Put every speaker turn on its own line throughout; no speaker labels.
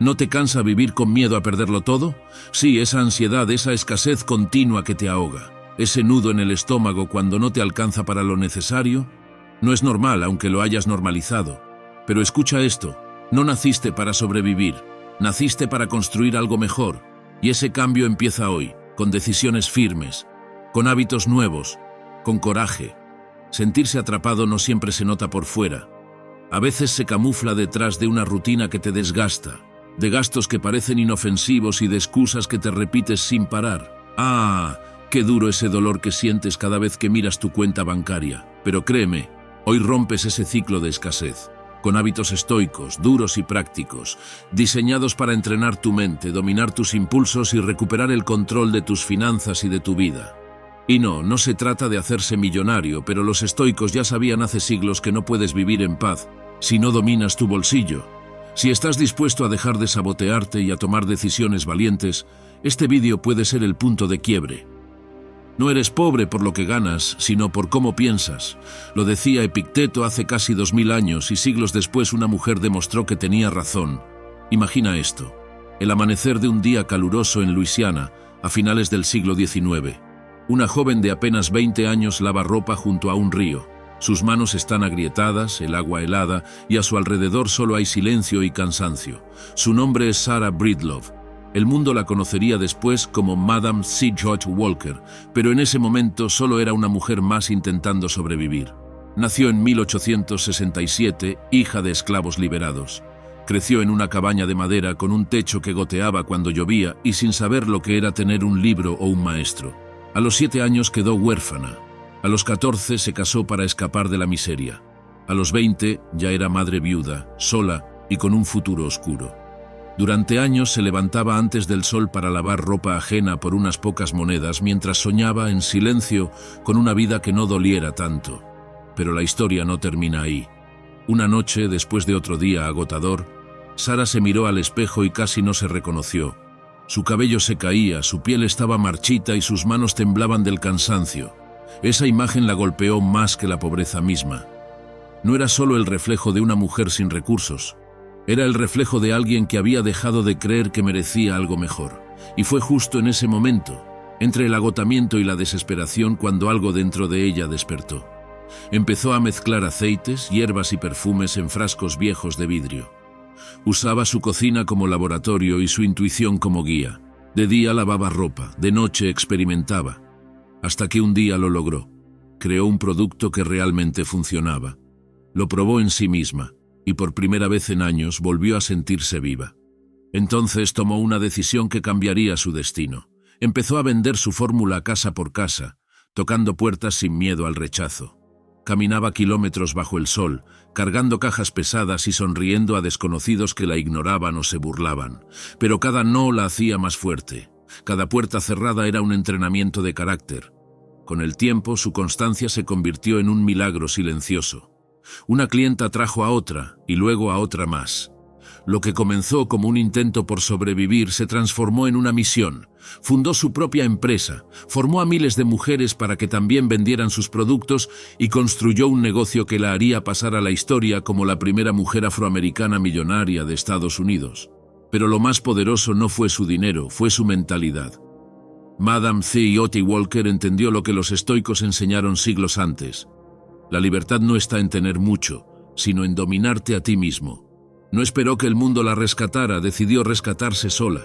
¿No te cansa vivir con miedo a perderlo todo? Sí, esa ansiedad, esa escasez continua que te ahoga, ese nudo en el estómago cuando no te alcanza para lo necesario. No es normal, aunque lo hayas normalizado. Pero escucha esto, no naciste para sobrevivir, naciste para construir algo mejor. Y ese cambio empieza hoy, con decisiones firmes, con hábitos nuevos, con coraje. Sentirse atrapado no siempre se nota por fuera. A veces se camufla detrás de una rutina que te desgasta, de gastos que parecen inofensivos y de excusas que te repites sin parar. ¡Ah! ¡Qué duro ese dolor que sientes cada vez que miras tu cuenta bancaria! Pero créeme, hoy rompes ese ciclo de escasez, con hábitos estoicos, duros y prácticos, diseñados para entrenar tu mente, dominar tus impulsos y recuperar el control de tus finanzas y de tu vida. Y no se trata de hacerse millonario, pero los estoicos ya sabían hace siglos que no puedes vivir en paz si no dominas tu bolsillo. Si estás dispuesto a dejar de sabotearte y a tomar decisiones valientes, este vídeo puede ser el punto de quiebre. No eres pobre por lo que ganas, sino por cómo piensas. Lo decía Epicteto hace casi 2000 años y siglos después una mujer demostró que tenía razón. Imagina esto: el amanecer de un día caluroso en Luisiana, a finales del siglo XIX. Una joven de apenas 20 años lava ropa junto a un río. Sus manos están agrietadas, el agua helada, y a su alrededor solo hay silencio y cansancio. Su nombre es Sarah Breedlove. El mundo la conocería después como Madame C. George Walker, pero en ese momento solo era una mujer más intentando sobrevivir. Nació en 1867, hija de esclavos liberados. Creció en una cabaña de madera con un techo que goteaba cuando llovía y sin saber lo que era tener un libro o un maestro. A los 7 años quedó huérfana. A los 14 se casó para escapar de la miseria. A los 20 ya era madre viuda, sola y con un futuro oscuro. Durante años se levantaba antes del sol para lavar ropa ajena por unas pocas monedas mientras soñaba en silencio con una vida que no doliera tanto. Pero la historia no termina ahí. Una noche, después de otro día agotador, Sara se miró al espejo y casi no se reconoció. Su cabello se caía, su piel estaba marchita y sus manos temblaban del cansancio. Esa imagen la golpeó más que la pobreza misma. No era solo el reflejo de una mujer sin recursos. Era el reflejo de alguien que había dejado de creer que merecía algo mejor. Y fue justo en ese momento, entre el agotamiento y la desesperación, cuando algo dentro de ella despertó. Empezó a mezclar aceites, hierbas y perfumes en frascos viejos de vidrio. Usaba su cocina como laboratorio y su intuición como guía. De día lavaba ropa, de noche experimentaba. Hasta que un día lo logró. Creó un producto que realmente funcionaba. Lo probó en sí misma, y por primera vez en años volvió a sentirse viva. Entonces tomó una decisión que cambiaría su destino. Empezó a vender su fórmula casa por casa, tocando puertas sin miedo al rechazo. Caminaba kilómetros bajo el sol, cargando cajas pesadas y sonriendo a desconocidos que la ignoraban o se burlaban. Pero cada no la hacía más fuerte. Cada puerta cerrada era un entrenamiento de carácter. Con el tiempo, su constancia se convirtió en un milagro silencioso. Una clienta trajo a otra, y luego a otra más. Lo que comenzó como un intento por sobrevivir se transformó en una misión. Fundó su propia empresa, formó a miles de mujeres para que también vendieran sus productos y construyó un negocio que la haría pasar a la historia como la primera mujer afroamericana millonaria de Estados Unidos. Pero lo más poderoso no fue su dinero, fue su mentalidad. Madame C. Walker entendió lo que los estoicos enseñaron siglos antes. La libertad no está en tener mucho, sino en dominarte a ti mismo. No esperó que el mundo la rescatara, decidió rescatarse sola.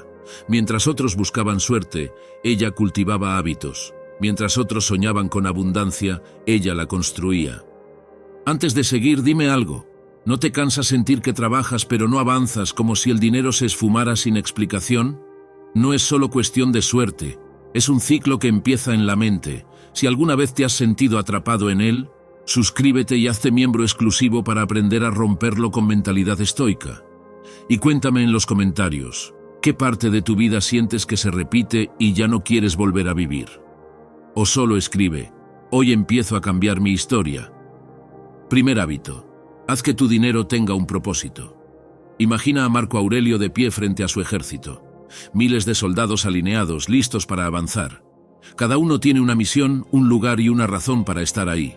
Mientras otros buscaban suerte, ella cultivaba hábitos. Mientras otros soñaban con abundancia, ella la construía. Antes de seguir, dime algo. ¿No te cansa sentir que trabajas pero no avanzas, como si el dinero se esfumara sin explicación? No es solo cuestión de suerte, es un ciclo que empieza en la mente. Si alguna vez te has sentido atrapado en él, suscríbete y hazte miembro exclusivo para aprender a romperlo con mentalidad estoica. Y cuéntame en los comentarios, ¿qué parte de tu vida sientes que se repite y ya no quieres volver a vivir? O solo escribe, hoy empiezo a cambiar mi historia. Primer hábito. Haz que tu dinero tenga un propósito. Imagina a Marco Aurelio de pie frente a su ejército. Miles de soldados alineados, listos para avanzar. Cada uno tiene una misión, un lugar y una razón para estar ahí.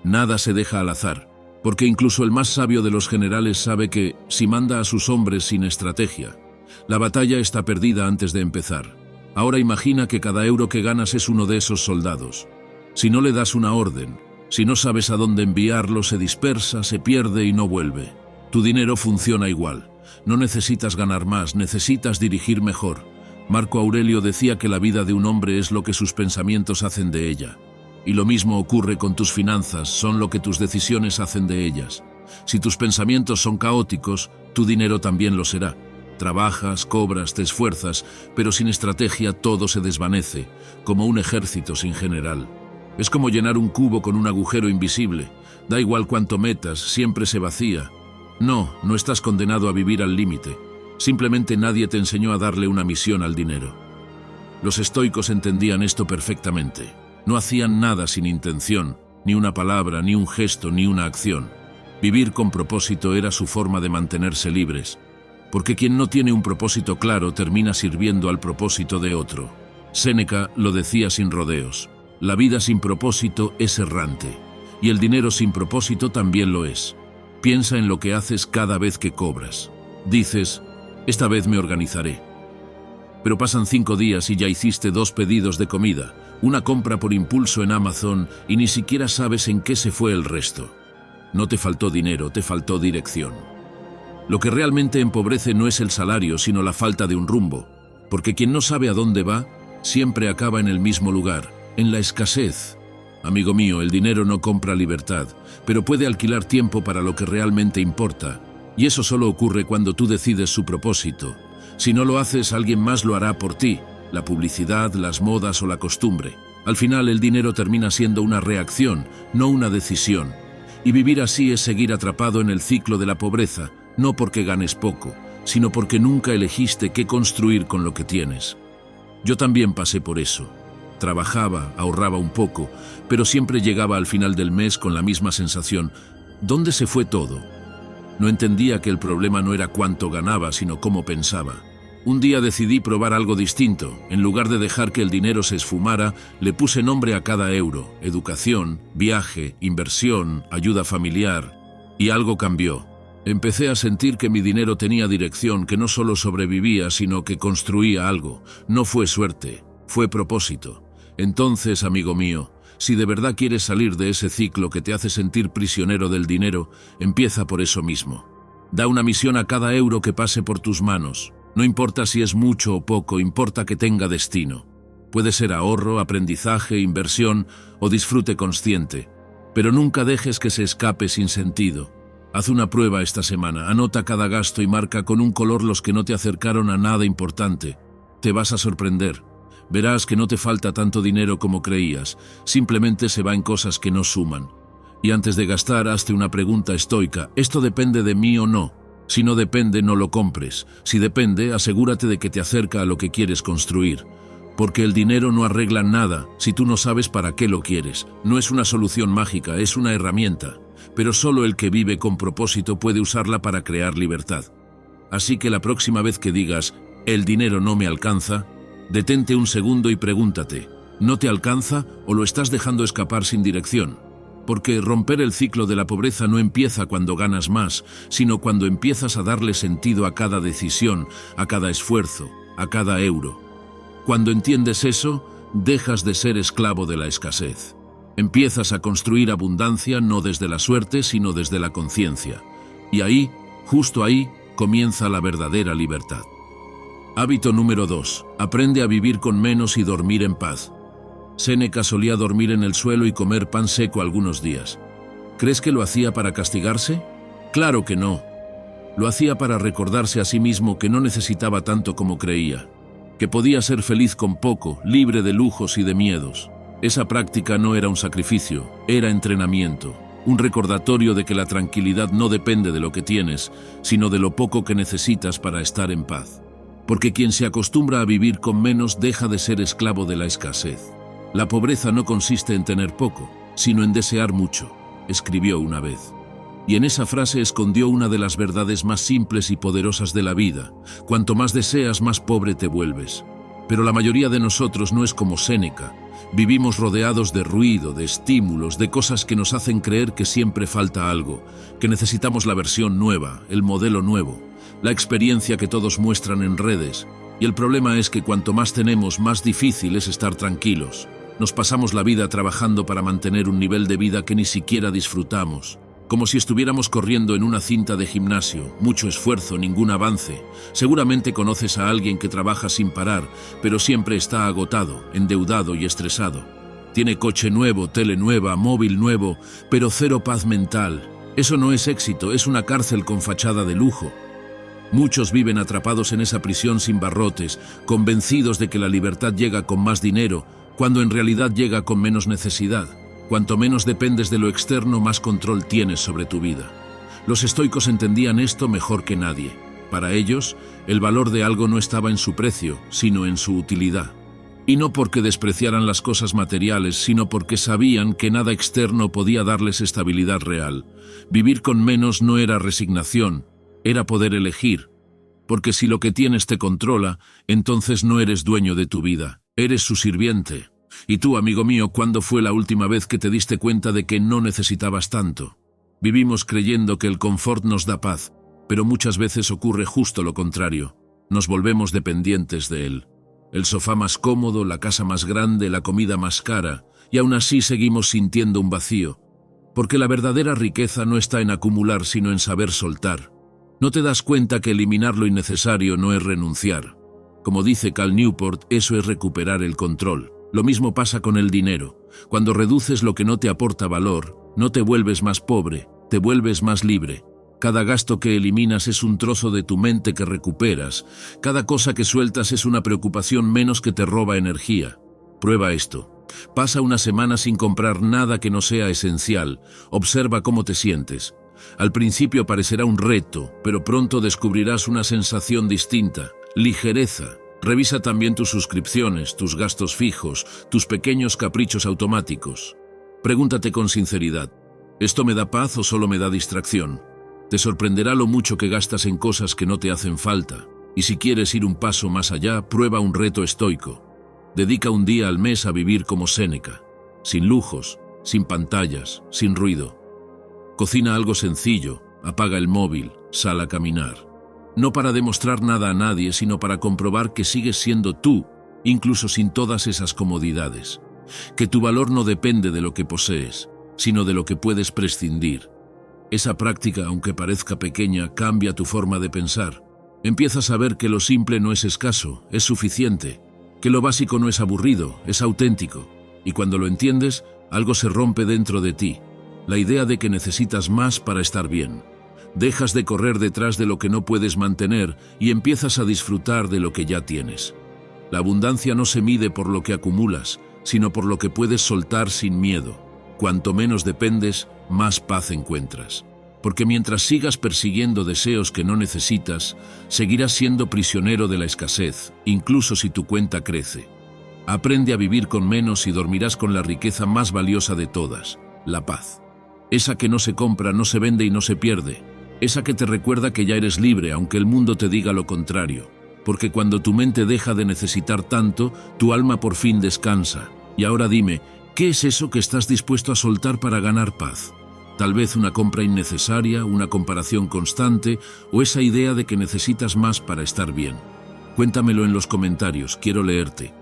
Nada se deja al azar. Porque incluso el más sabio de los generales sabe que, si manda a sus hombres sin estrategia, la batalla está perdida antes de empezar. Ahora imagina que cada euro que ganas es uno de esos soldados. Si no le das una orden, si no sabes a dónde enviarlo, se dispersa, se pierde y no vuelve. Tu dinero funciona igual. No necesitas ganar más, necesitas dirigir mejor. Marco Aurelio decía que la vida de un hombre es lo que sus pensamientos hacen de ella. Y lo mismo ocurre con tus finanzas, son lo que tus decisiones hacen de ellas. Si tus pensamientos son caóticos, tu dinero también lo será. Trabajas, cobras, te esfuerzas, pero sin estrategia todo se desvanece, como un ejército sin general. Es como llenar un cubo con un agujero invisible. Da igual cuánto metas, siempre se vacía. No estás condenado a vivir al límite. Simplemente nadie te enseñó a darle una misión al dinero. Los estoicos entendían esto perfectamente. No hacían nada sin intención, ni una palabra, ni un gesto, ni una acción. Vivir con propósito era su forma de mantenerse libres, porque quien no tiene un propósito claro termina sirviendo al propósito de otro. Séneca lo decía sin rodeos. La vida sin propósito es errante, y el dinero sin propósito también lo es. Piensa en lo que haces cada vez que cobras. Dices, esta vez me organizaré. Pero pasan 5 días y ya hiciste 2 pedidos de comida, una compra por impulso en Amazon y ni siquiera sabes en qué se fue el resto. No te faltó dinero, te faltó dirección. Lo que realmente empobrece no es el salario, sino la falta de un rumbo, porque quien no sabe a dónde va, siempre acaba en el mismo lugar, en la escasez. Amigo mío, el dinero no compra libertad, pero puede alquilar tiempo para lo que realmente importa, y eso solo ocurre cuando tú decides su propósito. Si no lo haces, alguien más lo hará por ti, la publicidad, las modas o la costumbre. Al final el dinero termina siendo una reacción, no una decisión. Y vivir así es seguir atrapado en el ciclo de la pobreza, no porque ganes poco, sino porque nunca elegiste qué construir con lo que tienes. Yo también pasé por eso. Trabajaba, ahorraba un poco, pero siempre llegaba al final del mes con la misma sensación. ¿Dónde se fue todo? No entendía que el problema no era cuánto ganaba, sino cómo pensaba. Un día decidí probar algo distinto. En lugar de dejar que el dinero se esfumara, le puse nombre a cada euro: educación, viaje, inversión, ayuda familiar. Y algo cambió. Empecé a sentir que mi dinero tenía dirección, que no solo sobrevivía, sino que construía algo. No fue suerte, fue propósito. Entonces, amigo mío, si de verdad quieres salir de ese ciclo que te hace sentir prisionero del dinero, empieza por eso mismo. Da una misión a cada euro que pase por tus manos. No importa si es mucho o poco, importa que tenga destino. Puede ser ahorro, aprendizaje, inversión o disfrute consciente. Pero nunca dejes que se escape sin sentido. Haz una prueba esta semana, anota cada gasto y marca con un color los que no te acercaron a nada importante. Te vas a sorprender. Verás que no te falta tanto dinero como creías, simplemente se va en cosas que no suman. Y antes de gastar, hazte una pregunta estoica: ¿esto depende de mí o no? Si no depende, no lo compres. Si depende, asegúrate de que te acerca a lo que quieres construir. Porque el dinero no arregla nada si tú no sabes para qué lo quieres. No es una solución mágica, es una herramienta. Pero solo el que vive con propósito puede usarla para crear libertad. Así que la próxima vez que digas, el dinero no me alcanza, detente un segundo y pregúntate, ¿no te alcanza o lo estás dejando escapar sin dirección? Porque romper el ciclo de la pobreza no empieza cuando ganas más, sino cuando empiezas a darle sentido a cada decisión, a cada esfuerzo, a cada euro. Cuando entiendes eso, dejas de ser esclavo de la escasez. Empiezas a construir abundancia no desde la suerte, sino desde la conciencia. Y ahí, justo ahí, comienza la verdadera libertad. Hábito número 2. Aprende a vivir con menos y dormir en paz. Séneca solía dormir en el suelo y comer pan seco algunos días. ¿Crees que lo hacía para castigarse? Claro que no. Lo hacía para recordarse a sí mismo que no necesitaba tanto como creía, que podía ser feliz con poco, libre de lujos y de miedos. Esa práctica no era un sacrificio, era entrenamiento, un recordatorio de que la tranquilidad no depende de lo que tienes, sino de lo poco que necesitas para estar en paz. Porque quien se acostumbra a vivir con menos deja de ser esclavo de la escasez. La pobreza no consiste en tener poco, sino en desear mucho, escribió una vez. Y en esa frase escondió una de las verdades más simples y poderosas de la vida: cuanto más deseas, más pobre te vuelves. Pero la mayoría de nosotros no es como Séneca. Vivimos rodeados de ruido, de estímulos, de cosas que nos hacen creer que siempre falta algo, que necesitamos la versión nueva, el modelo nuevo, la experiencia que todos muestran en redes. Y el problema es que cuanto más tenemos, más difícil es estar tranquilos. Nos pasamos la vida trabajando para mantener un nivel de vida que ni siquiera disfrutamos. Como si estuviéramos corriendo en una cinta de gimnasio, mucho esfuerzo, ningún avance. Seguramente conoces a alguien que trabaja sin parar, pero siempre está agotado, endeudado y estresado. Tiene coche nuevo, tele nueva, móvil nuevo, pero cero paz mental. Eso no es éxito, es una cárcel con fachada de lujo. Muchos viven atrapados en esa prisión sin barrotes, convencidos de que la libertad llega con más dinero, cuando en realidad llega con menos necesidad. Cuanto menos dependes de lo externo, más control tienes sobre tu vida. Los estoicos entendían esto mejor que nadie. Para ellos, el valor de algo no estaba en su precio, sino en su utilidad. Y no porque despreciaran las cosas materiales, sino porque sabían que nada externo podía darles estabilidad real. Vivir con menos no era resignación, era poder elegir. Porque si lo que tienes te controla, entonces no eres dueño de tu vida, eres su sirviente. Y tú, amigo mío, ¿cuándo fue la última vez que te diste cuenta de que no necesitabas tanto? Vivimos creyendo que el confort nos da paz, pero muchas veces ocurre justo lo contrario. Nos volvemos dependientes de él. El sofá más cómodo, la casa más grande, la comida más cara, y aún así seguimos sintiendo un vacío. Porque la verdadera riqueza no está en acumular, sino en saber soltar. No te das cuenta que eliminar lo innecesario no es renunciar. Como dice Cal Newport, eso es recuperar el control. Lo mismo pasa con el dinero. Cuando reduces lo que no te aporta valor, no te vuelves más pobre, te vuelves más libre. Cada gasto que eliminas es un trozo de tu mente que recuperas. Cada cosa que sueltas es una preocupación menos que te roba energía. Prueba esto. Pasa una semana sin comprar nada que no sea esencial. Observa cómo te sientes. Al principio parecerá un reto, pero pronto descubrirás una sensación distinta, ligereza. Revisa también tus suscripciones, tus gastos fijos, tus pequeños caprichos automáticos. Pregúntate con sinceridad, ¿esto me da paz o solo me da distracción? Te sorprenderá lo mucho que gastas en cosas que no te hacen falta. Y si quieres ir un paso más allá, prueba un reto estoico. Dedica un día al mes a vivir como Séneca, sin lujos, sin pantallas, sin ruido. Cocina algo sencillo, apaga el móvil, sal a caminar. No para demostrar nada a nadie, sino para comprobar que sigues siendo tú, incluso sin todas esas comodidades. Que tu valor no depende de lo que posees, sino de lo que puedes prescindir. Esa práctica, aunque parezca pequeña, cambia tu forma de pensar. Empiezas a ver que lo simple no es escaso, es suficiente. Que lo básico no es aburrido, es auténtico. Y cuando lo entiendes, algo se rompe dentro de ti. La idea de que necesitas más para estar bien. Dejas de correr detrás de lo que no puedes mantener y empiezas a disfrutar de lo que ya tienes. La abundancia no se mide por lo que acumulas, sino por lo que puedes soltar sin miedo. Cuanto menos dependes, más paz encuentras. Porque mientras sigas persiguiendo deseos que no necesitas, seguirás siendo prisionero de la escasez, incluso si tu cuenta crece. Aprende a vivir con menos y dormirás con la riqueza más valiosa de todas, la paz. Esa que no se compra, no se vende y no se pierde. Esa que te recuerda que ya eres libre, aunque el mundo te diga lo contrario. Porque cuando tu mente deja de necesitar tanto, tu alma por fin descansa. Y ahora dime, ¿qué es eso que estás dispuesto a soltar para ganar paz? Tal vez una compra innecesaria, una comparación constante o esa idea de que necesitas más para estar bien. Cuéntamelo en los comentarios, quiero leerte.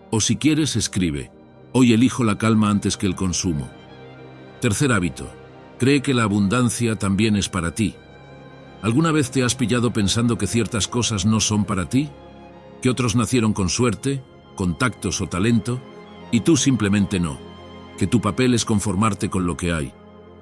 O si quieres, escribe. Hoy elijo la calma antes que el consumo. Tercer hábito. Cree que la abundancia también es para ti. ¿Alguna vez te has pillado pensando que ciertas cosas no son para ti? ¿Que otros nacieron con suerte, contactos o talento? Y tú simplemente no. Que tu papel es conformarte con lo que hay.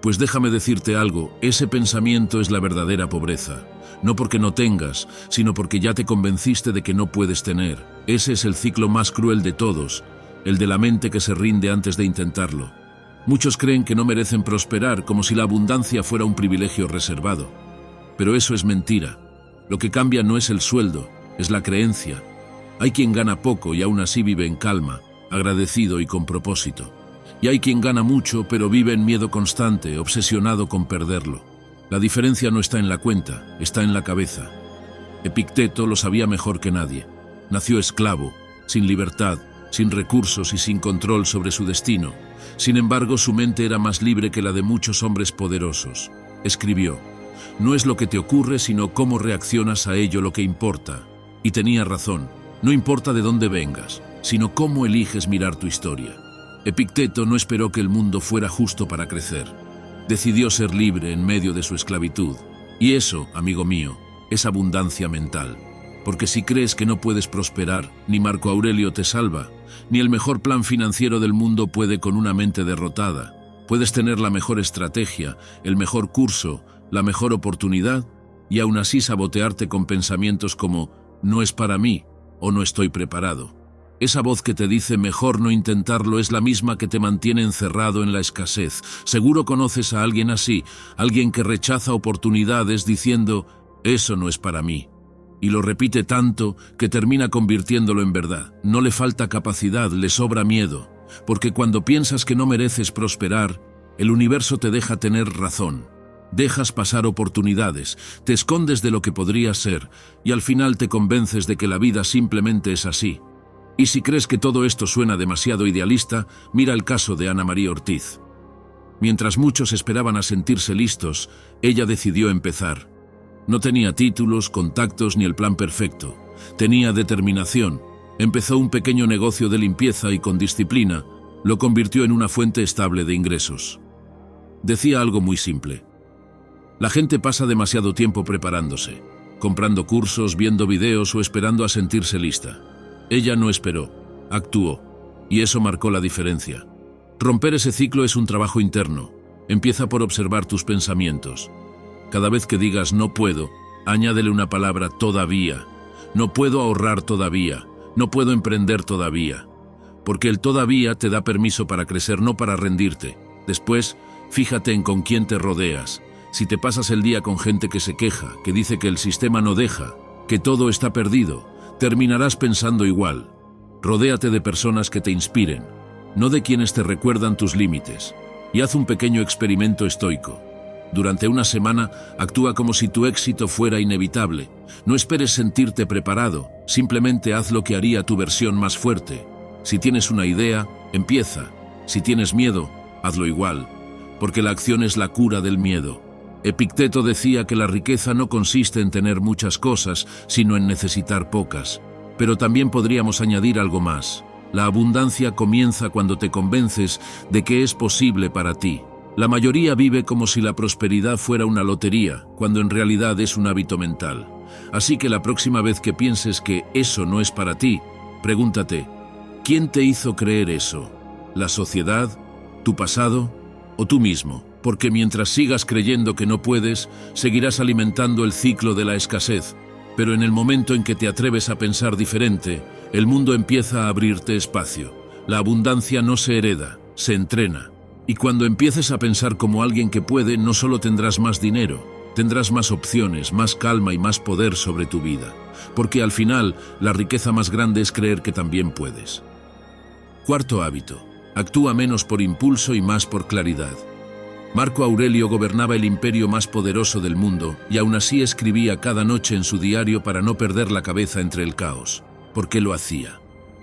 Pues déjame decirte algo, ese pensamiento es la verdadera pobreza. No porque no tengas, sino porque ya te convenciste de que no puedes tener. Ese es el ciclo más cruel de todos, el de la mente que se rinde antes de intentarlo. Muchos creen que no merecen prosperar, como si la abundancia fuera un privilegio reservado. Pero eso es mentira. Lo que cambia no es el sueldo, es la creencia. Hay quien gana poco y aún así vive en calma, agradecido y con propósito. Y hay quien gana mucho, pero vive en miedo constante, obsesionado con perderlo. La diferencia no está en la cuenta, está en la cabeza. Epicteto lo sabía mejor que nadie. Nació esclavo, sin libertad, sin recursos y sin control sobre su destino. Sin embargo, su mente era más libre que la de muchos hombres poderosos. Escribió: «No es lo que te ocurre, sino cómo reaccionas a ello lo que importa». Y tenía razón. No importa de dónde vengas, sino cómo eliges mirar tu historia. Epicteto no esperó que el mundo fuera justo para crecer. Decidió ser libre en medio de su esclavitud. Y eso, amigo mío, es abundancia mental. Porque si crees que no puedes prosperar, ni Marco Aurelio te salva, ni el mejor plan financiero del mundo puede con una mente derrotada. Puedes tener la mejor estrategia, el mejor curso, la mejor oportunidad, y aún así sabotearte con pensamientos como «no es para mí» o «no estoy preparado». Esa voz que te dice «mejor no intentarlo» es la misma que te mantiene encerrado en la escasez. Seguro conoces a alguien así, alguien que rechaza oportunidades diciendo «eso no es para mí». Y lo repite tanto que termina convirtiéndolo en verdad. No le falta capacidad, le sobra miedo. Porque cuando piensas que no mereces prosperar, el universo te deja tener razón. Dejas pasar oportunidades, te escondes de lo que podría ser, y al final te convences de que la vida simplemente es así. Y si crees que todo esto suena demasiado idealista, mira el caso de Ana María Ortiz. Mientras muchos esperaban a sentirse listos, ella decidió empezar. No tenía títulos, contactos ni el plan perfecto. Tenía determinación. Empezó un pequeño negocio de limpieza y con disciplina lo convirtió en una fuente estable de ingresos. Decía algo muy simple: la gente pasa demasiado tiempo preparándose, comprando cursos, viendo videos o esperando a sentirse lista. Ella no esperó, actuó, y eso marcó la diferencia. Romper ese ciclo es un trabajo interno. Empieza por observar tus pensamientos. Cada vez que digas «no puedo», añádele una palabra «todavía». No puedo ahorrar todavía, no puedo emprender todavía. Porque el todavía te da permiso para crecer, no para rendirte. Después, fíjate en con quién te rodeas. Si te pasas el día con gente que se queja, que dice que el sistema no deja, que todo está perdido, terminarás pensando igual. Rodéate de personas que te inspiren, no de quienes te recuerdan tus límites. Y haz un pequeño experimento estoico. Durante una semana, actúa como si tu éxito fuera inevitable. No esperes sentirte preparado, simplemente haz lo que haría tu versión más fuerte. Si tienes una idea, empieza. Si tienes miedo, hazlo igual. Porque la acción es la cura del miedo. Epicteto decía que la riqueza no consiste en tener muchas cosas, sino en necesitar pocas. Pero también podríamos añadir algo más. La abundancia comienza cuando te convences de que es posible para ti. La mayoría vive como si la prosperidad fuera una lotería, cuando en realidad es un hábito mental. Así que la próxima vez que pienses que eso no es para ti, pregúntate, ¿quién te hizo creer eso? ¿La sociedad? ¿Tu pasado? ¿O tú mismo? Porque mientras sigas creyendo que no puedes, seguirás alimentando el ciclo de la escasez. Pero en el momento en que te atreves a pensar diferente, el mundo empieza a abrirte espacio. La abundancia no se hereda, se entrena. Y cuando empieces a pensar como alguien que puede, no solo tendrás más dinero, tendrás más opciones, más calma y más poder sobre tu vida. Porque al final, la riqueza más grande es creer que también puedes. Cuarto hábito: actúa menos por impulso y más por claridad. Marco Aurelio gobernaba el imperio más poderoso del mundo y aún así escribía cada noche en su diario para no perder la cabeza entre el caos. ¿Por qué lo hacía?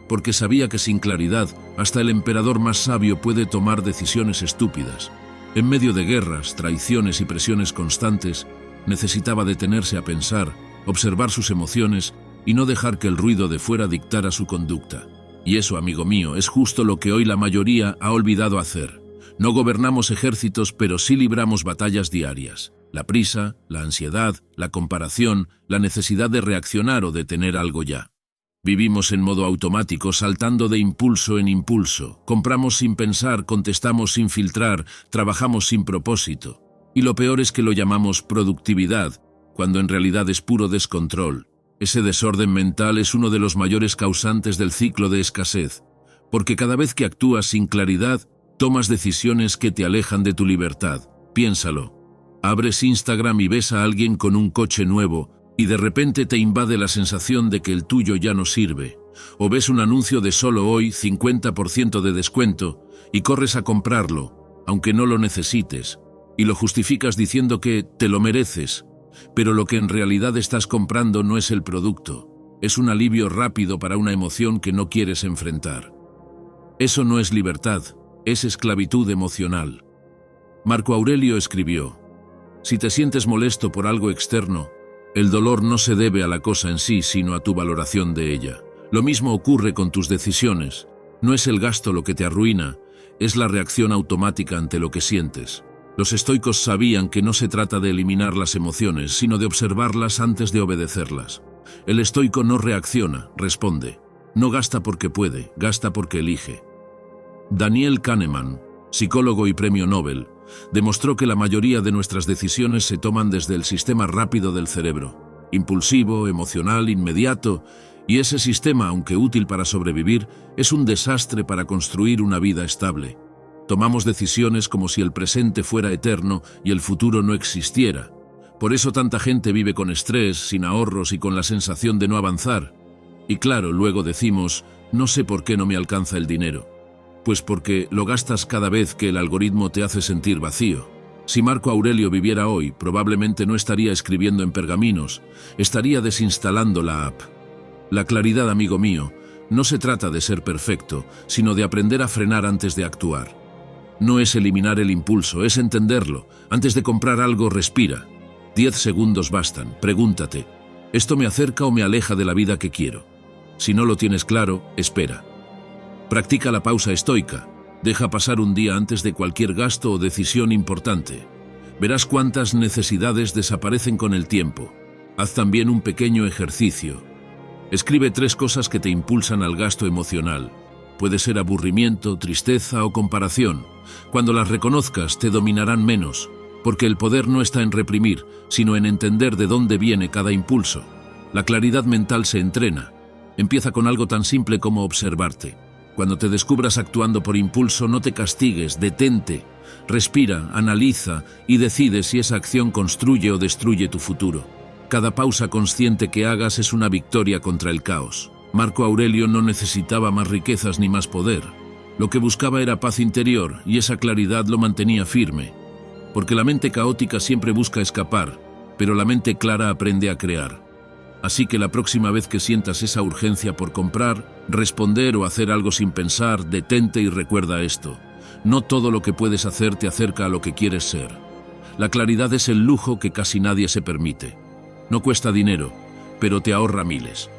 Porque sabía que sin claridad, hasta el emperador más sabio puede tomar decisiones estúpidas. En medio de guerras, traiciones y presiones constantes, necesitaba detenerse a pensar, observar sus emociones y no dejar que el ruido de fuera dictara su conducta. Y eso, amigo mío, es justo lo que hoy la mayoría ha olvidado hacer. No gobernamos ejércitos, pero sí libramos batallas diarias. La prisa, la ansiedad, la comparación, la necesidad de reaccionar o de tener algo ya. Vivimos en modo automático, saltando de impulso en impulso. Compramos sin pensar, contestamos sin filtrar, trabajamos sin propósito. Y lo peor es que lo llamamos productividad, cuando en realidad es puro descontrol. Ese desorden mental es uno de los mayores causantes del ciclo de escasez, porque cada vez que actúas sin claridad, tomas decisiones que te alejan de tu libertad. Piénsalo. Abres Instagram y ves a alguien con un coche nuevo, y de repente te invade la sensación de que el tuyo ya no sirve. O ves un anuncio de solo hoy 50% de descuento y corres a comprarlo, aunque no lo necesites, y lo justificas diciendo que te lo mereces, pero lo que en realidad estás comprando no es el producto, Es un alivio rápido para una emoción que no quieres enfrentar. Eso no es libertad, es esclavitud emocional. Marco Aurelio escribió: si te sientes molesto por algo externo, el dolor no se debe a la cosa en sí, sino a tu valoración de ella. Lo mismo ocurre con tus decisiones. No es el gasto lo que te arruina, es la reacción automática ante lo que sientes. Los estoicos sabían que no se trata de eliminar las emociones, sino de observarlas antes de obedecerlas. El estoico no reacciona, responde. No gasta porque puede, gasta porque elige. Daniel Kahneman, psicólogo y premio Nobel, demostró que la mayoría de nuestras decisiones se toman desde el sistema rápido del cerebro, impulsivo, emocional, inmediato, y ese sistema, aunque útil para sobrevivir, es un desastre para construir una vida estable. Tomamos decisiones como si el presente fuera eterno y el futuro no existiera. Por eso tanta gente vive con estrés, sin ahorros y con la sensación de no avanzar. Y claro, luego decimos, no sé por qué no me alcanza el dinero. Pues porque lo gastas cada vez que el algoritmo te hace sentir vacío. Si Marco Aurelio viviera hoy, probablemente no estaría escribiendo en pergaminos, estaría desinstalando la app. La claridad, amigo mío, no se trata de ser perfecto, sino de aprender a frenar antes de actuar. No es eliminar el impulso, es entenderlo. Antes de comprar algo, respira. 10 segundos bastan. Pregúntate, ¿esto me acerca o me aleja de la vida que quiero? Si no lo tienes claro, espera. Practica la pausa estoica. Deja pasar un día antes de cualquier gasto o decisión importante. Verás cuántas necesidades desaparecen con el tiempo. Haz también un pequeño ejercicio. Escribe 3 cosas que te impulsan al gasto emocional. Puede ser aburrimiento, tristeza o comparación. Cuando las reconozcas, te dominarán menos, porque el poder no está en reprimir, sino en entender de dónde viene cada impulso. La claridad mental se entrena. Empieza con algo tan simple como observarte. Cuando te descubras actuando por impulso, no te castigues, detente, respira, analiza y decide si esa acción construye o destruye tu futuro. Cada pausa consciente que hagas es una victoria contra el caos. Marco Aurelio no necesitaba más riquezas ni más poder. Lo que buscaba era paz interior y esa claridad lo mantenía firme. Porque la mente caótica siempre busca escapar, pero la mente clara aprende a crear. Así que la próxima vez que sientas esa urgencia por comprar, responder o hacer algo sin pensar, detente y recuerda esto. No todo lo que puedes hacer te acerca a lo que quieres ser. La claridad es el lujo que casi nadie se permite. No cuesta dinero, pero te ahorra miles.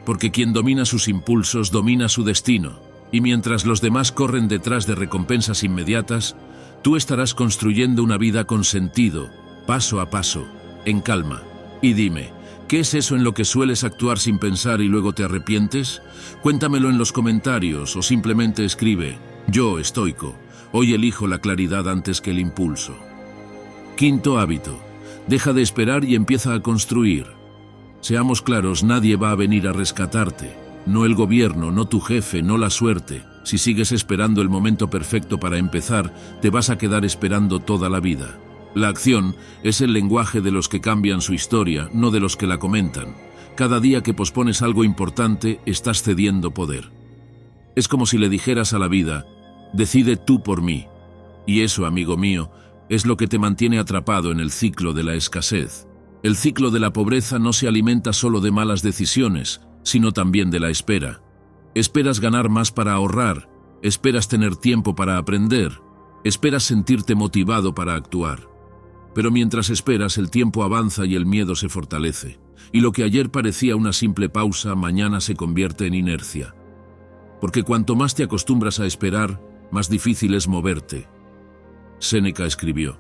Porque quien domina sus impulsos domina su destino. Y mientras los demás corren detrás de recompensas inmediatas, tú estarás construyendo una vida con sentido, paso a paso, en calma. Y dime, ¿qué es eso en lo que sueles actuar sin pensar y luego te arrepientes? Cuéntamelo en los comentarios o simplemente escribe: yo, estoico, hoy elijo la claridad antes que el impulso. Quinto hábito: deja de esperar y empieza a construir. Seamos claros, nadie va a venir a rescatarte. No el gobierno, no tu jefe, no la suerte. Si sigues esperando el momento perfecto para empezar, te vas a quedar esperando toda la vida. La acción es el lenguaje de los que cambian su historia, no de los que la comentan. Cada día que pospones algo importante, estás cediendo poder. Es como si le dijeras a la vida: decide tú por mí. Y eso, amigo mío, es lo que te mantiene atrapado en el ciclo de la escasez. El ciclo de la pobreza no se alimenta solo de malas decisiones, sino también de la espera. Esperas ganar más para ahorrar, esperas tener tiempo para aprender, esperas sentirte motivado para actuar. Pero mientras esperas, el tiempo avanza y el miedo se fortalece. Y lo que ayer parecía una simple pausa, mañana se convierte en inercia. Porque cuanto más te acostumbras a esperar, más difícil es moverte. Séneca escribió: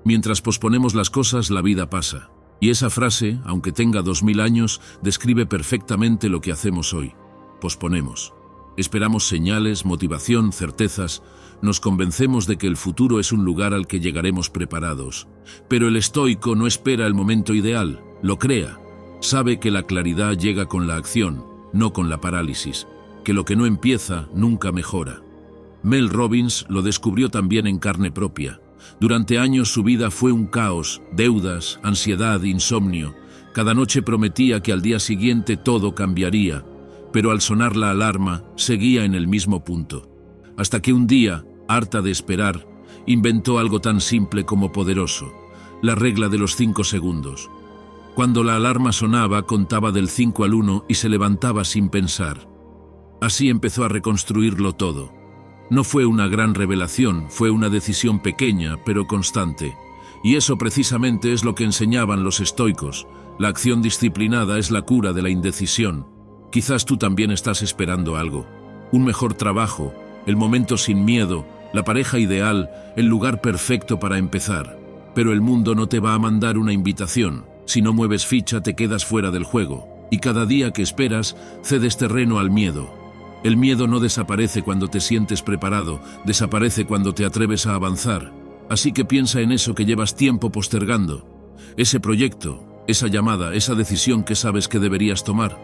mientras posponemos las cosas, la vida pasa. Y esa frase, aunque tenga 2000 años, describe perfectamente lo que hacemos hoy. Posponemos. Esperamos señales, motivación, certezas. Nos convencemos de que el futuro es un lugar al que llegaremos preparados. Pero el estoico no espera el momento ideal, lo crea. Sabe que la claridad llega con la acción, no con la parálisis. Que lo que no empieza nunca mejora. Mel Robbins lo descubrió también en carne propia. Durante años su vida fue un caos, deudas, ansiedad, insomnio. Cada noche prometía que al día siguiente todo cambiaría, pero al sonar la alarma seguía en el mismo punto. Hasta que un día, harta de esperar, inventó algo tan simple como poderoso: la regla de los 5 segundos. Cuando la alarma sonaba, contaba del 5 al 1 y se levantaba sin pensar. Así empezó a reconstruirlo todo. No fue una gran revelación, fue una decisión pequeña, pero constante. Y eso precisamente es lo que enseñaban los estoicos. La acción disciplinada es la cura de la indecisión. Quizás tú también estás esperando algo. Un mejor trabajo, el momento sin miedo, la pareja ideal, el lugar perfecto para empezar. Pero el mundo no te va a mandar una invitación. Si no mueves ficha, te quedas fuera del juego. Y cada día que esperas, cedes terreno al miedo. El miedo no desaparece cuando te sientes preparado, desaparece cuando te atreves a avanzar. Así que piensa en eso que llevas tiempo postergando. Ese proyecto, esa llamada, esa decisión que sabes que deberías tomar.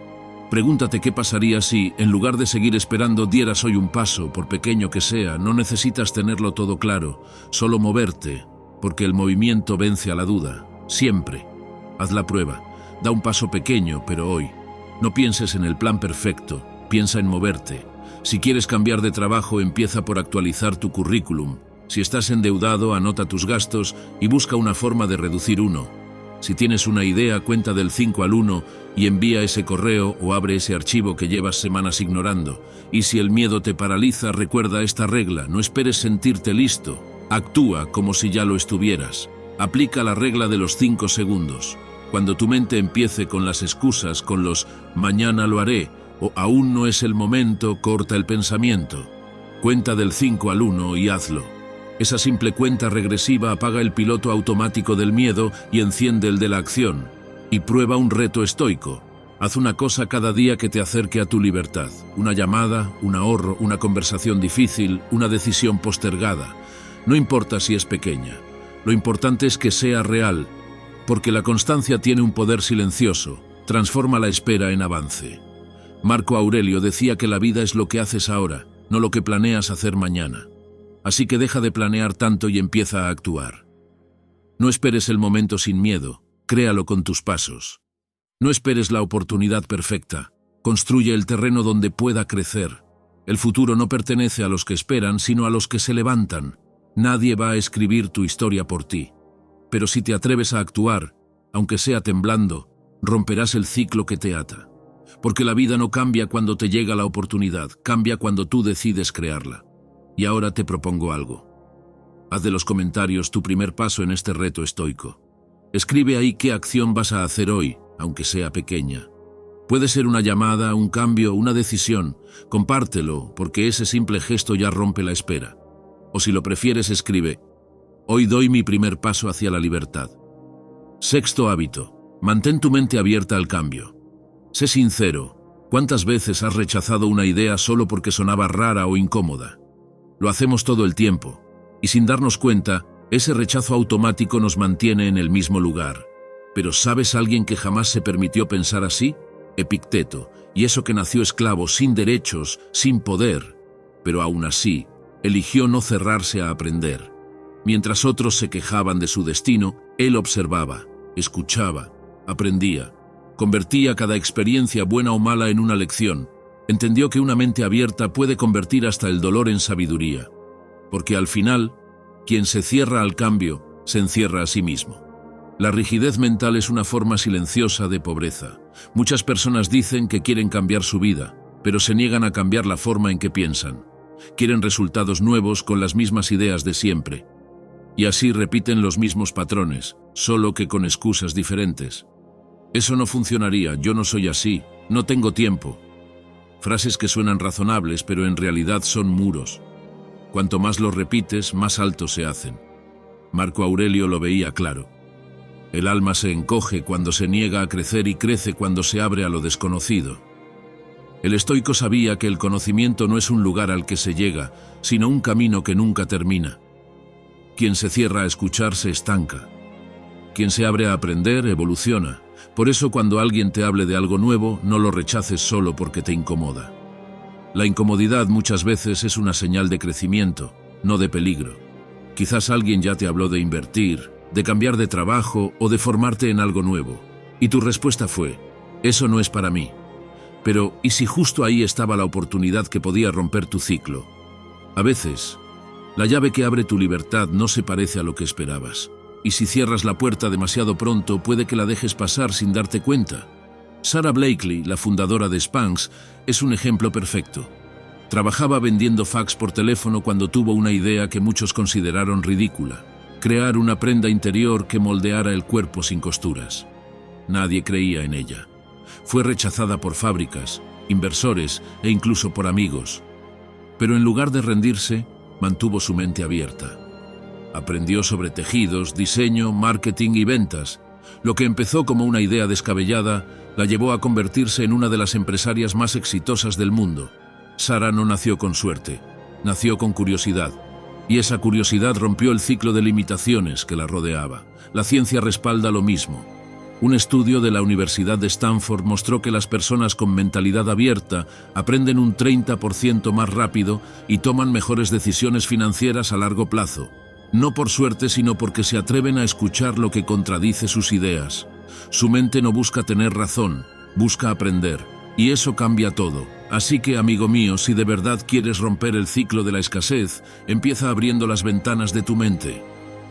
Pregúntate qué pasaría si, en lugar de seguir esperando, dieras hoy un paso, por pequeño que sea. No necesitas tenerlo todo claro, solo moverte, porque el movimiento vence a la duda, siempre. Haz la prueba, da un paso pequeño, pero hoy. No pienses en el plan perfecto, piensa en moverte. Si quieres cambiar de trabajo, empieza por actualizar tu currículum. Si estás endeudado, anota tus gastos y busca una forma de reducir uno. Si tienes una idea, cuenta del 5 al 1 y envía ese correo o abre ese archivo que llevas semanas ignorando. Y si el miedo te paraliza, recuerda esta regla, no esperes sentirte listo. Actúa como si ya lo estuvieras. Aplica la regla de los 5 segundos. Cuando tu mente empiece con las excusas, con los mañana lo haré o aún no es el momento, corta el pensamiento. Cuenta del 5 al 1 y hazlo. Esa simple cuenta regresiva apaga el piloto automático del miedo y enciende el de la acción. Y prueba un reto estoico. Haz una cosa cada día que te acerque a tu libertad. Una llamada, un ahorro, una conversación difícil, una decisión postergada. No importa si es pequeña. Lo importante es que sea real, porque la constancia tiene un poder silencioso. Transforma la espera en avance. Marco Aurelio decía que la vida es lo que haces ahora, no lo que planeas hacer mañana. Así que deja de planear tanto y empieza a actuar. No esperes el momento sin miedo, créalo con tus pasos. No esperes la oportunidad perfecta, construye el terreno donde pueda crecer. El futuro no pertenece a los que esperan, sino a los que se levantan. Nadie va a escribir tu historia por ti. Pero si te atreves a actuar, aunque sea temblando, romperás el ciclo que te ata. Porque la vida no cambia cuando te llega la oportunidad, cambia cuando tú decides crearla. Y ahora te propongo algo. Haz de los comentarios tu primer paso en este reto estoico. Escribe ahí qué acción vas a hacer hoy, aunque sea pequeña. Puede ser una llamada, un cambio, una decisión. Compártelo, porque ese simple gesto ya rompe la espera. O si lo prefieres, escribe: hoy doy mi primer paso hacia la libertad. Sexto hábito. Mantén tu mente abierta al cambio. Sé sincero. ¿Cuántas veces has rechazado una idea solo porque sonaba rara o incómoda? Lo hacemos todo el tiempo. Y sin darnos cuenta, ese rechazo automático nos mantiene en el mismo lugar. Pero ¿sabes alguien que jamás se permitió pensar así? Epicteto. Y eso que nació esclavo, sin derechos, sin poder. Pero aún así, eligió no cerrarse a aprender. Mientras otros se quejaban de su destino, él observaba, escuchaba, aprendía. Convertía cada experiencia buena o mala en una lección. Entendió que una mente abierta puede convertir hasta el dolor en sabiduría. Porque al final, quien se cierra al cambio, se encierra a sí mismo. La rigidez mental es una forma silenciosa de pobreza. Muchas personas dicen que quieren cambiar su vida, pero se niegan a cambiar la forma en que piensan. Quieren resultados nuevos con las mismas ideas de siempre. Y así repiten los mismos patrones, solo que con excusas diferentes. Eso no funcionaría, yo no soy así, no tengo tiempo. Frases que suenan razonables, pero en realidad son muros. Cuanto más los repites, más altos se hacen. Marco Aurelio lo veía claro. El alma se encoge cuando se niega a crecer y crece cuando se abre a lo desconocido. El estoico sabía que el conocimiento no es un lugar al que se llega, sino un camino que nunca termina. Quien se cierra a escuchar se estanca. Quien se abre a aprender, evoluciona. Por eso cuando alguien te hable de algo nuevo, no lo rechaces solo porque te incomoda. La incomodidad muchas veces es una señal de crecimiento, no de peligro. Quizás alguien ya te habló de invertir, de cambiar de trabajo o de formarte en algo nuevo. Y tu respuesta fue: eso no es para mí. Pero, ¿y si justo ahí estaba la oportunidad que podía romper tu ciclo? A veces, la llave que abre tu libertad no se parece a lo que esperabas. Y si cierras la puerta demasiado pronto, puede que la dejes pasar sin darte cuenta. Sara Blakely, la fundadora de Spanx, es un ejemplo perfecto. Trabajaba vendiendo fax por teléfono cuando tuvo una idea que muchos consideraron ridícula: crear una prenda interior que moldeara el cuerpo sin costuras. Nadie creía en ella. Fue rechazada por fábricas, inversores e incluso por amigos. Pero en lugar de rendirse, mantuvo su mente abierta. Aprendió sobre tejidos, diseño, marketing y ventas. Lo que empezó como una idea descabellada la llevó a convertirse en una de las empresarias más exitosas del mundo. Sara no nació con suerte, nació con curiosidad. Y esa curiosidad rompió el ciclo de limitaciones que la rodeaba. La ciencia respalda lo mismo. Un estudio de la Universidad de Stanford mostró que las personas con mentalidad abierta aprenden un 30% más rápido y toman mejores decisiones financieras a largo plazo. No por suerte, sino porque se atreven a escuchar lo que contradice sus ideas. Su mente no busca tener razón, busca aprender. Y eso cambia todo. Así que, amigo mío, si de verdad quieres romper el ciclo de la escasez, empieza abriendo las ventanas de tu mente.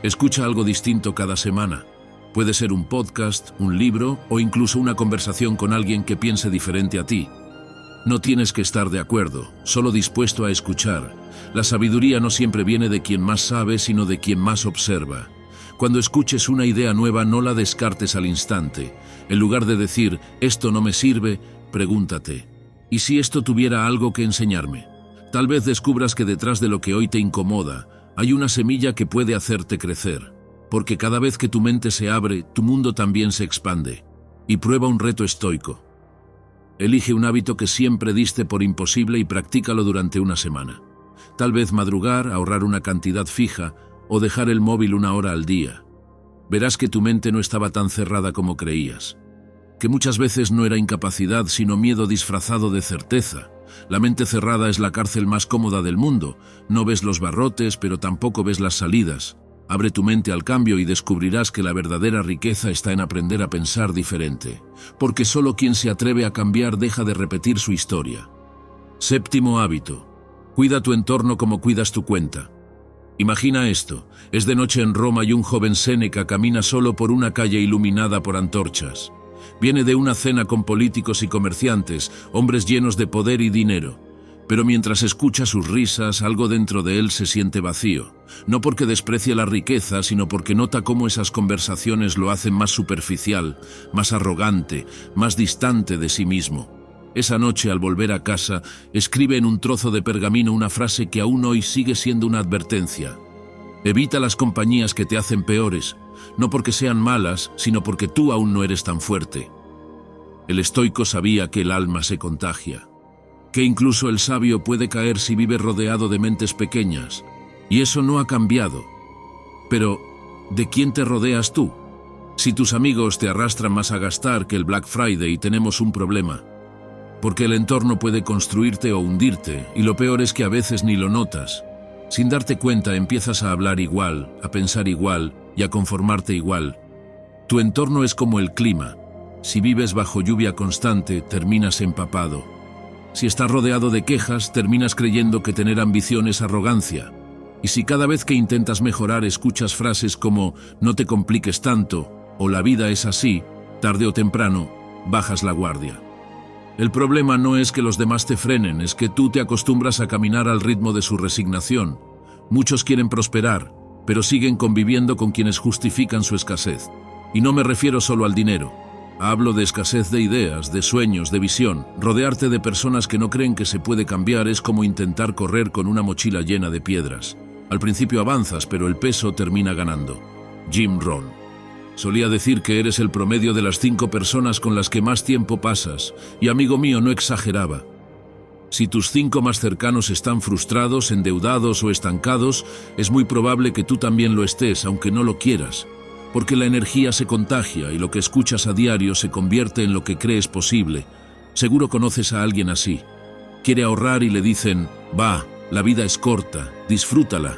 Escucha algo distinto cada semana. Puede ser un podcast, un libro o incluso una conversación con alguien que piense diferente a ti. No tienes que estar de acuerdo, solo dispuesto a escuchar. La sabiduría no siempre viene de quien más sabe, sino de quien más observa. Cuando escuches una idea nueva, no la descartes al instante. En lugar de decir, esto no me sirve, pregúntate, ¿y si esto tuviera algo que enseñarme? Tal vez descubras que detrás de lo que hoy te incomoda, hay una semilla que puede hacerte crecer. Porque cada vez que tu mente se abre, tu mundo también se expande. Y prueba un reto estoico. Elige un hábito que siempre diste por imposible y practícalo durante una semana. Tal vez madrugar, ahorrar una cantidad fija o dejar el móvil 1 hora al día. Verás que tu mente no estaba tan cerrada como creías. Que muchas veces no era incapacidad, sino miedo disfrazado de certeza. La mente cerrada es la cárcel más cómoda del mundo. No ves los barrotes, pero tampoco ves las salidas. Abre tu mente al cambio y descubrirás que la verdadera riqueza está en aprender a pensar diferente. Porque solo quien se atreve a cambiar deja de repetir su historia. 7º hábito. Cuida tu entorno como cuidas tu cuenta. Imagina esto. Es de noche en Roma y un joven Séneca camina solo por una calle iluminada por antorchas. Viene de una cena con políticos y comerciantes, hombres llenos de poder y dinero. Pero mientras escucha sus risas, algo dentro de él se siente vacío. No porque desprecie la riqueza, sino porque nota cómo esas conversaciones lo hacen más superficial, más arrogante, más distante de sí mismo. Esa noche, al volver a casa, escribe en un trozo de pergamino una frase que aún hoy sigue siendo una advertencia. Evita las compañías que te hacen peores, no porque sean malas, sino porque tú aún no eres tan fuerte. El estoico sabía que el alma se contagia, que incluso el sabio puede caer si vive rodeado de mentes pequeñas, y eso no ha cambiado. Pero, ¿de quién te rodeas tú? Si tus amigos te arrastran más a gastar que el Black Friday, tenemos un problema. Porque el entorno puede construirte o hundirte, y lo peor es que a veces ni lo notas. Sin darte cuenta empiezas a hablar igual, a pensar igual y a conformarte igual. Tu entorno es como el clima. Si vives bajo lluvia constante, terminas empapado. Si estás rodeado de quejas, terminas creyendo que tener ambición es arrogancia. Y si cada vez que intentas mejorar escuchas frases como «no te compliques tanto» o «la vida es así», tarde o temprano, bajas la guardia. El problema no es que los demás te frenen, es que tú te acostumbras a caminar al ritmo de su resignación. Muchos quieren prosperar, pero siguen conviviendo con quienes justifican su escasez. Y no me refiero solo al dinero. Hablo de escasez de ideas, de sueños, de visión. Rodearte de personas que no creen que se puede cambiar es como intentar correr con una mochila llena de piedras. Al principio avanzas, pero el peso termina ganando. Jim Rohn solía decir que eres el promedio de las 5 personas con las que más tiempo pasas, y amigo mío, no exageraba. Si tus 5 más cercanos están frustrados, endeudados o estancados, es muy probable que tú también lo estés, aunque no lo quieras. Porque la energía se contagia y lo que escuchas a diario se convierte en lo que crees posible. Seguro conoces a alguien así. Quiere ahorrar y le dicen, va, la vida es corta, disfrútala.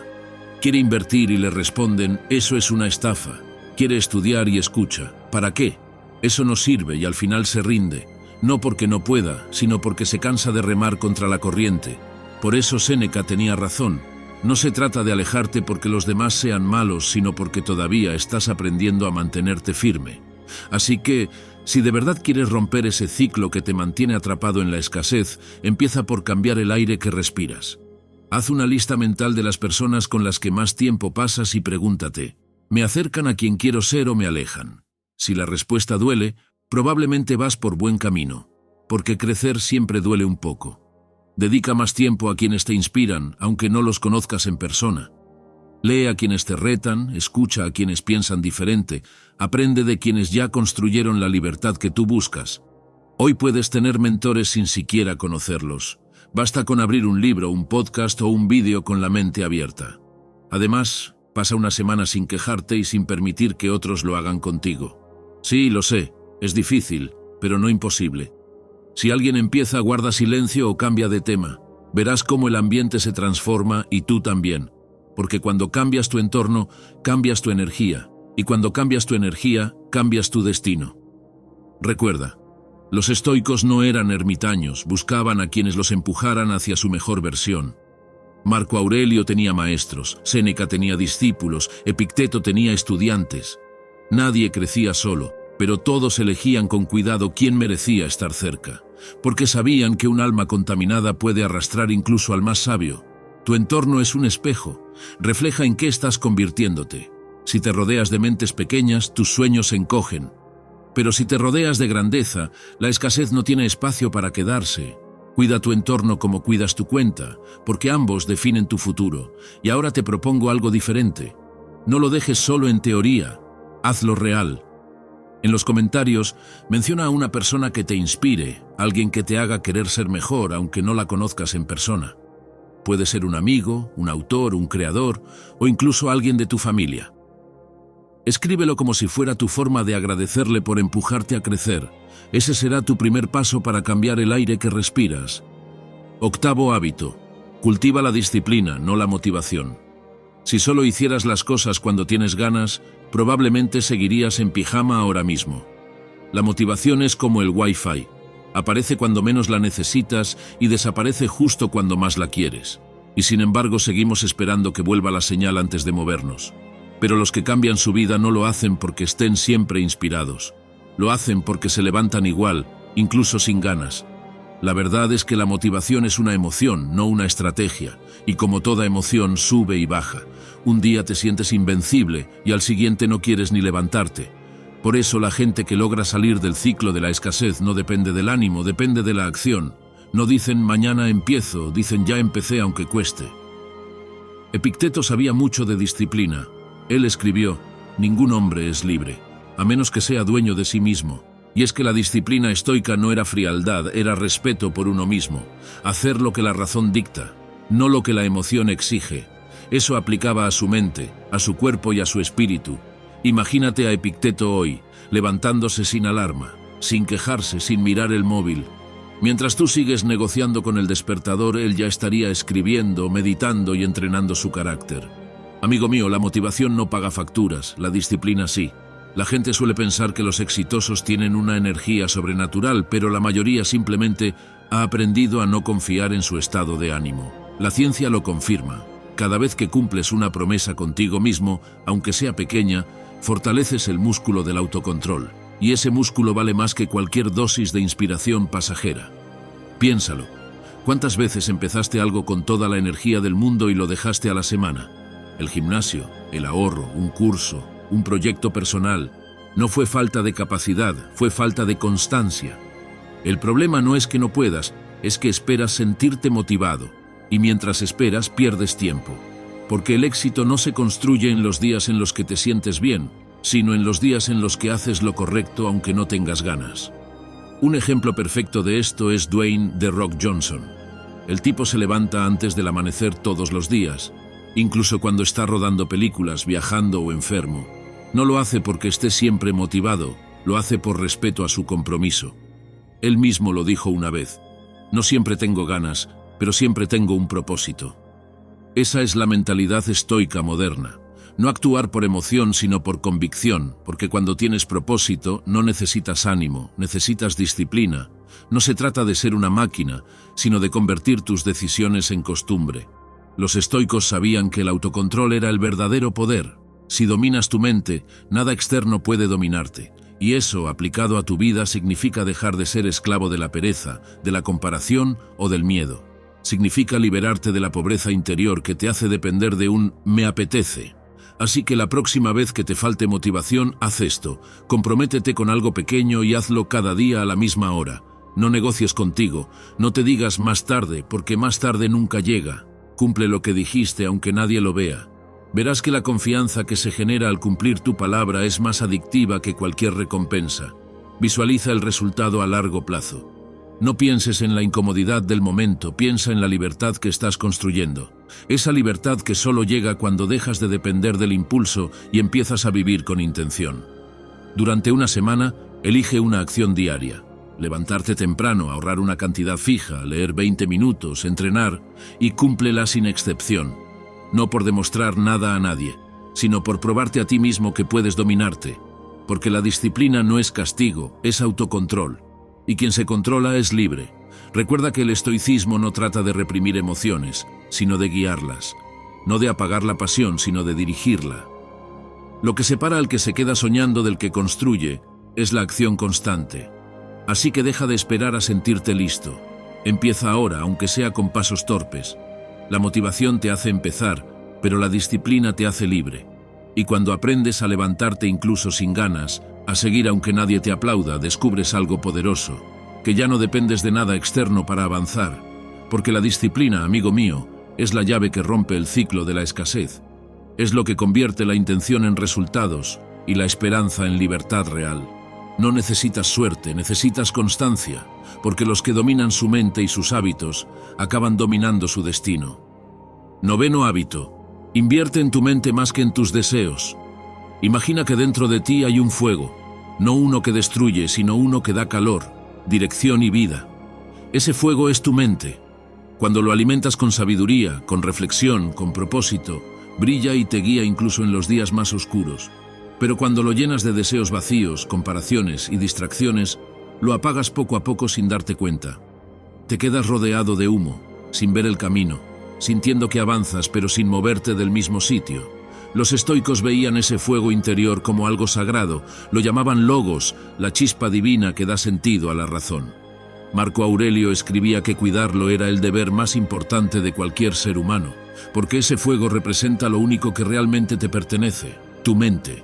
Quiere invertir y le responden, eso es una estafa. Quiere estudiar y escucha. ¿Para qué? Eso no sirve y al final se rinde. No porque no pueda, sino porque se cansa de remar contra la corriente. Por eso Séneca tenía razón. No se trata de alejarte porque los demás sean malos, sino porque todavía estás aprendiendo a mantenerte firme. Así que, si de verdad quieres romper ese ciclo que te mantiene atrapado en la escasez, empieza por cambiar el aire que respiras. Haz una lista mental de las personas con las que más tiempo pasas y pregúntate, ¿me acercan a quien quiero ser o me alejan? Si la respuesta duele, probablemente vas por buen camino, porque crecer siempre duele un poco. Dedica más tiempo a quienes te inspiran, aunque no los conozcas en persona. Lee a quienes te retan, escucha a quienes piensan diferente, aprende de quienes ya construyeron la libertad que tú buscas. Hoy puedes tener mentores sin siquiera conocerlos. Basta con abrir un libro, un podcast o un vídeo con la mente abierta. Además, pasa una semana sin quejarte y sin permitir que otros lo hagan contigo. Sí, lo sé, es difícil, pero no imposible. Si alguien empieza, guarda silencio o cambia de tema. Verás cómo el ambiente se transforma y tú también. Porque cuando cambias tu entorno, cambias tu energía. Y cuando cambias tu energía, cambias tu destino. Recuerda, los estoicos no eran ermitaños, buscaban a quienes los empujaran hacia su mejor versión. Marco Aurelio tenía maestros, Séneca tenía discípulos, Epicteto tenía estudiantes. Nadie crecía solo, pero todos elegían con cuidado quién merecía estar cerca, porque sabían que un alma contaminada puede arrastrar incluso al más sabio. Tu entorno es un espejo, refleja en qué estás convirtiéndote. Si te rodeas de mentes pequeñas, tus sueños se encogen. Pero si te rodeas de grandeza, la escasez no tiene espacio para quedarse. Cuida tu entorno como cuidas tu cuenta, porque ambos definen tu futuro. Y ahora te propongo algo diferente. No lo dejes solo en teoría, hazlo real. En los comentarios, menciona a una persona que te inspire, alguien que te haga querer ser mejor, aunque no la conozcas en persona. Puede ser un amigo, un autor, un creador, o incluso alguien de tu familia. Escríbelo como si fuera tu forma de agradecerle por empujarte a crecer. Ese será tu primer paso para cambiar el aire que respiras. 8º hábito. Cultiva la disciplina, no la motivación. Si solo hicieras las cosas cuando tienes ganas, probablemente seguirías en pijama ahora mismo. La motivación es como el Wi-Fi. Aparece cuando menos la necesitas y desaparece justo cuando más la quieres. Y sin embargo seguimos esperando que vuelva la señal antes de movernos. Pero los que cambian su vida no lo hacen porque estén siempre inspirados. Lo hacen porque se levantan igual, incluso sin ganas. La verdad es que la motivación es una emoción, no una estrategia, y como toda emoción sube y baja. Un día te sientes invencible y al siguiente no quieres ni levantarte. Por eso la gente que logra salir del ciclo de la escasez no depende del ánimo, depende de la acción. No dicen mañana empiezo, dicen ya empecé aunque cueste. Epicteto sabía mucho de disciplina. Él escribió, ningún hombre es libre, a menos que sea dueño de sí mismo. Y es que la disciplina estoica no era frialdad, era respeto por uno mismo, hacer lo que la razón dicta, no lo que la emoción exige. Eso aplicaba a su mente, a su cuerpo y a su espíritu. Imagínate a Epicteto hoy, levantándose sin alarma, sin quejarse, sin mirar el móvil. Mientras tú sigues negociando con el despertador, él ya estaría escribiendo, meditando y entrenando su carácter. Amigo mío, la motivación no paga facturas, la disciplina sí. La gente suele pensar que los exitosos tienen una energía sobrenatural, pero la mayoría simplemente ha aprendido a no confiar en su estado de ánimo. La ciencia lo confirma. Cada vez que cumples una promesa contigo mismo, aunque sea pequeña, fortaleces el músculo del autocontrol. Y ese músculo vale más que cualquier dosis de inspiración pasajera. Piénsalo. ¿Cuántas veces empezaste algo con toda la energía del mundo y lo dejaste a la semana? El gimnasio, el ahorro, un curso, un proyecto personal. No fue falta de capacidad, fue falta de constancia. El problema no es que no puedas, es que esperas sentirte motivado. Y mientras esperas, pierdes tiempo. Porque el éxito no se construye en los días en los que te sientes bien, sino en los días en los que haces lo correcto aunque no tengas ganas. Un ejemplo perfecto de esto es Dwayne "The Rock" Johnson. El tipo se levanta antes del amanecer todos los días, incluso cuando está rodando películas, viajando o enfermo. No lo hace porque esté siempre motivado, lo hace por respeto a su compromiso. Él mismo lo dijo una vez: no siempre tengo ganas, pero siempre tengo un propósito. Esa es la mentalidad estoica moderna. No actuar por emoción, sino por convicción, porque cuando tienes propósito no necesitas ánimo, necesitas disciplina. No se trata de ser una máquina, sino de convertir tus decisiones en costumbre. Los estoicos sabían que el autocontrol era el verdadero poder. Si dominas tu mente, nada externo puede dominarte. Y eso, aplicado a tu vida, significa dejar de ser esclavo de la pereza, de la comparación o del miedo. Significa liberarte de la pobreza interior que te hace depender de un «me apetece». Así que la próxima vez que te falte motivación, haz esto. Comprométete con algo pequeño y hazlo cada día a la misma hora. No negocies contigo, no te digas más tarde, porque más tarde nunca llega. Cumple lo que dijiste aunque nadie lo vea. Verás que la confianza que se genera al cumplir tu palabra es más adictiva que cualquier recompensa. Visualiza el resultado a largo plazo. No pienses en la incomodidad del momento, piensa en la libertad que estás construyendo. Esa libertad que solo llega cuando dejas de depender del impulso y empiezas a vivir con intención. Durante una semana, elige una acción diaria. Levantarte temprano, ahorrar una cantidad fija, leer 20 minutos, entrenar y cúmplela sin excepción. No por demostrar nada a nadie, sino por probarte a ti mismo que puedes dominarte. Porque la disciplina no es castigo, es autocontrol. Y quien se controla es libre. Recuerda que el estoicismo no trata de reprimir emociones, sino de guiarlas. No de apagar la pasión, sino de dirigirla. Lo que separa al que se queda soñando del que construye es la acción constante. Así que deja de esperar a sentirte listo. Empieza ahora, aunque sea con pasos torpes. La motivación te hace empezar, pero la disciplina te hace libre. Y cuando aprendes a levantarte incluso sin ganas, a seguir aunque nadie te aplauda, descubres algo poderoso, que ya no dependes de nada externo para avanzar, porque la disciplina, amigo mío, es la llave que rompe el ciclo de la escasez. Es lo que convierte la intención en resultados y la esperanza en libertad real. No necesitas suerte, necesitas constancia, porque los que dominan su mente y sus hábitos acaban dominando su destino. 9º hábito. Invierte en tu mente más que en tus deseos. Imagina que dentro de ti hay un fuego, no uno que destruye, sino uno que da calor, dirección y vida. Ese fuego es tu mente. Cuando lo alimentas con sabiduría, con reflexión, con propósito, brilla y te guía incluso en los días más oscuros. Pero cuando lo llenas de deseos vacíos, comparaciones y distracciones, lo apagas poco a poco sin darte cuenta. Te quedas rodeado de humo, sin ver el camino, sintiendo que avanzas pero sin moverte del mismo sitio. Los estoicos veían ese fuego interior como algo sagrado, lo llamaban logos, la chispa divina que da sentido a la razón. Marco Aurelio escribía que cuidarlo era el deber más importante de cualquier ser humano, porque ese fuego representa lo único que realmente te pertenece, tu mente.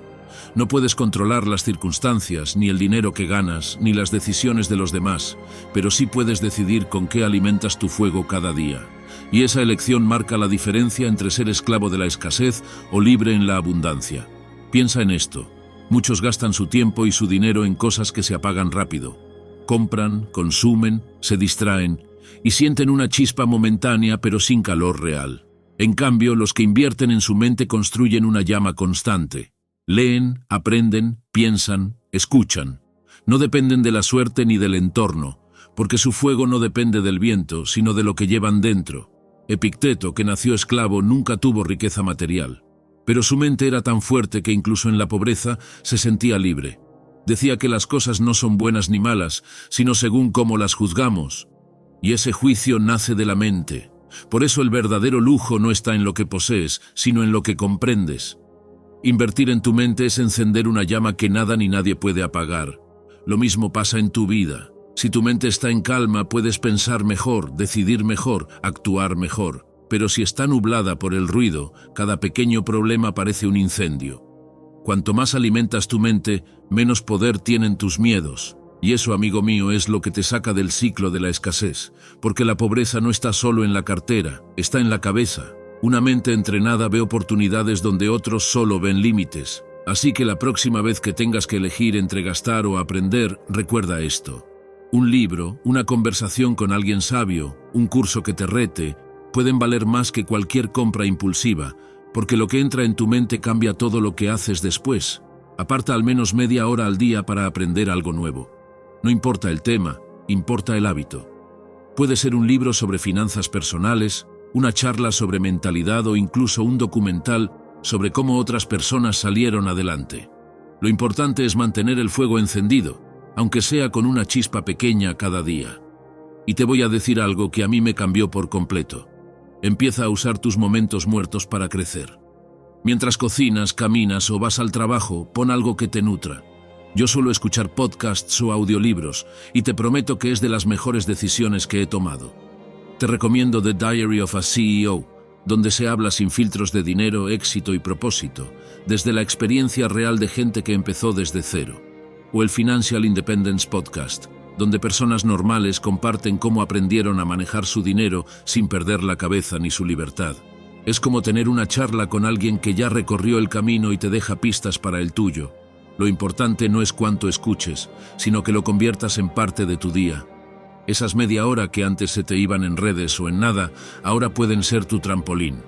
No puedes controlar las circunstancias, ni el dinero que ganas, ni las decisiones de los demás, pero sí puedes decidir con qué alimentas tu fuego cada día. Y esa elección marca la diferencia entre ser esclavo de la escasez o libre en la abundancia. Piensa en esto. Muchos gastan su tiempo y su dinero en cosas que se apagan rápido. Compran, consumen, se distraen y sienten una chispa momentánea pero sin calor real. En cambio, los que invierten en su mente construyen una llama constante. Leen, aprenden, piensan, escuchan. No dependen de la suerte ni del entorno, porque su fuego no depende del viento, sino de lo que llevan dentro. Epicteto, que nació esclavo, nunca tuvo riqueza material, pero su mente era tan fuerte que incluso en la pobreza se sentía libre. Decía que las cosas no son buenas ni malas, sino según cómo las juzgamos. Y ese juicio nace de la mente. Por eso el verdadero lujo no está en lo que posees, sino en lo que comprendes. Invertir en tu mente es encender una llama que nada ni nadie puede apagar. Lo mismo pasa en tu vida. Si tu mente está en calma, puedes pensar mejor, decidir mejor, actuar mejor. Pero si está nublada por el ruido, cada pequeño problema parece un incendio. Cuanto más alimentas tu mente, menos poder tienen tus miedos. Y eso, amigo mío, es lo que te saca del ciclo de la escasez. Porque la pobreza no está solo en la cartera, está en la cabeza. Una mente entrenada ve oportunidades donde otros solo ven límites. Así que la próxima vez que tengas que elegir entre gastar o aprender, recuerda esto. Un libro, una conversación con alguien sabio, un curso que te rete, pueden valer más que cualquier compra impulsiva, porque lo que entra en tu mente cambia todo lo que haces después. Aparta al menos media hora al día para aprender algo nuevo. No importa el tema, importa el hábito. Puede ser un libro sobre finanzas personales, una charla sobre mentalidad o incluso un documental sobre cómo otras personas salieron adelante. Lo importante es mantener el fuego encendido, aunque sea con una chispa pequeña cada día. Y te voy a decir algo que a mí me cambió por completo. Empieza a usar tus momentos muertos para crecer. Mientras cocinas, caminas o vas al trabajo, pon algo que te nutra. Yo suelo escuchar podcasts o audiolibros y te prometo que es de las mejores decisiones que he tomado. Te recomiendo The Diary of a CEO, donde se habla sin filtros de dinero, éxito y propósito, desde la experiencia real de gente que empezó desde cero. O el Financial Independence Podcast, donde personas normales comparten cómo aprendieron a manejar su dinero sin perder la cabeza ni su libertad. Es como tener una charla con alguien que ya recorrió el camino y te deja pistas para el tuyo. Lo importante no es cuánto escuches, sino que lo conviertas en parte de tu día. Esas media hora que antes se te iban en redes o en nada, ahora pueden ser tu trampolín.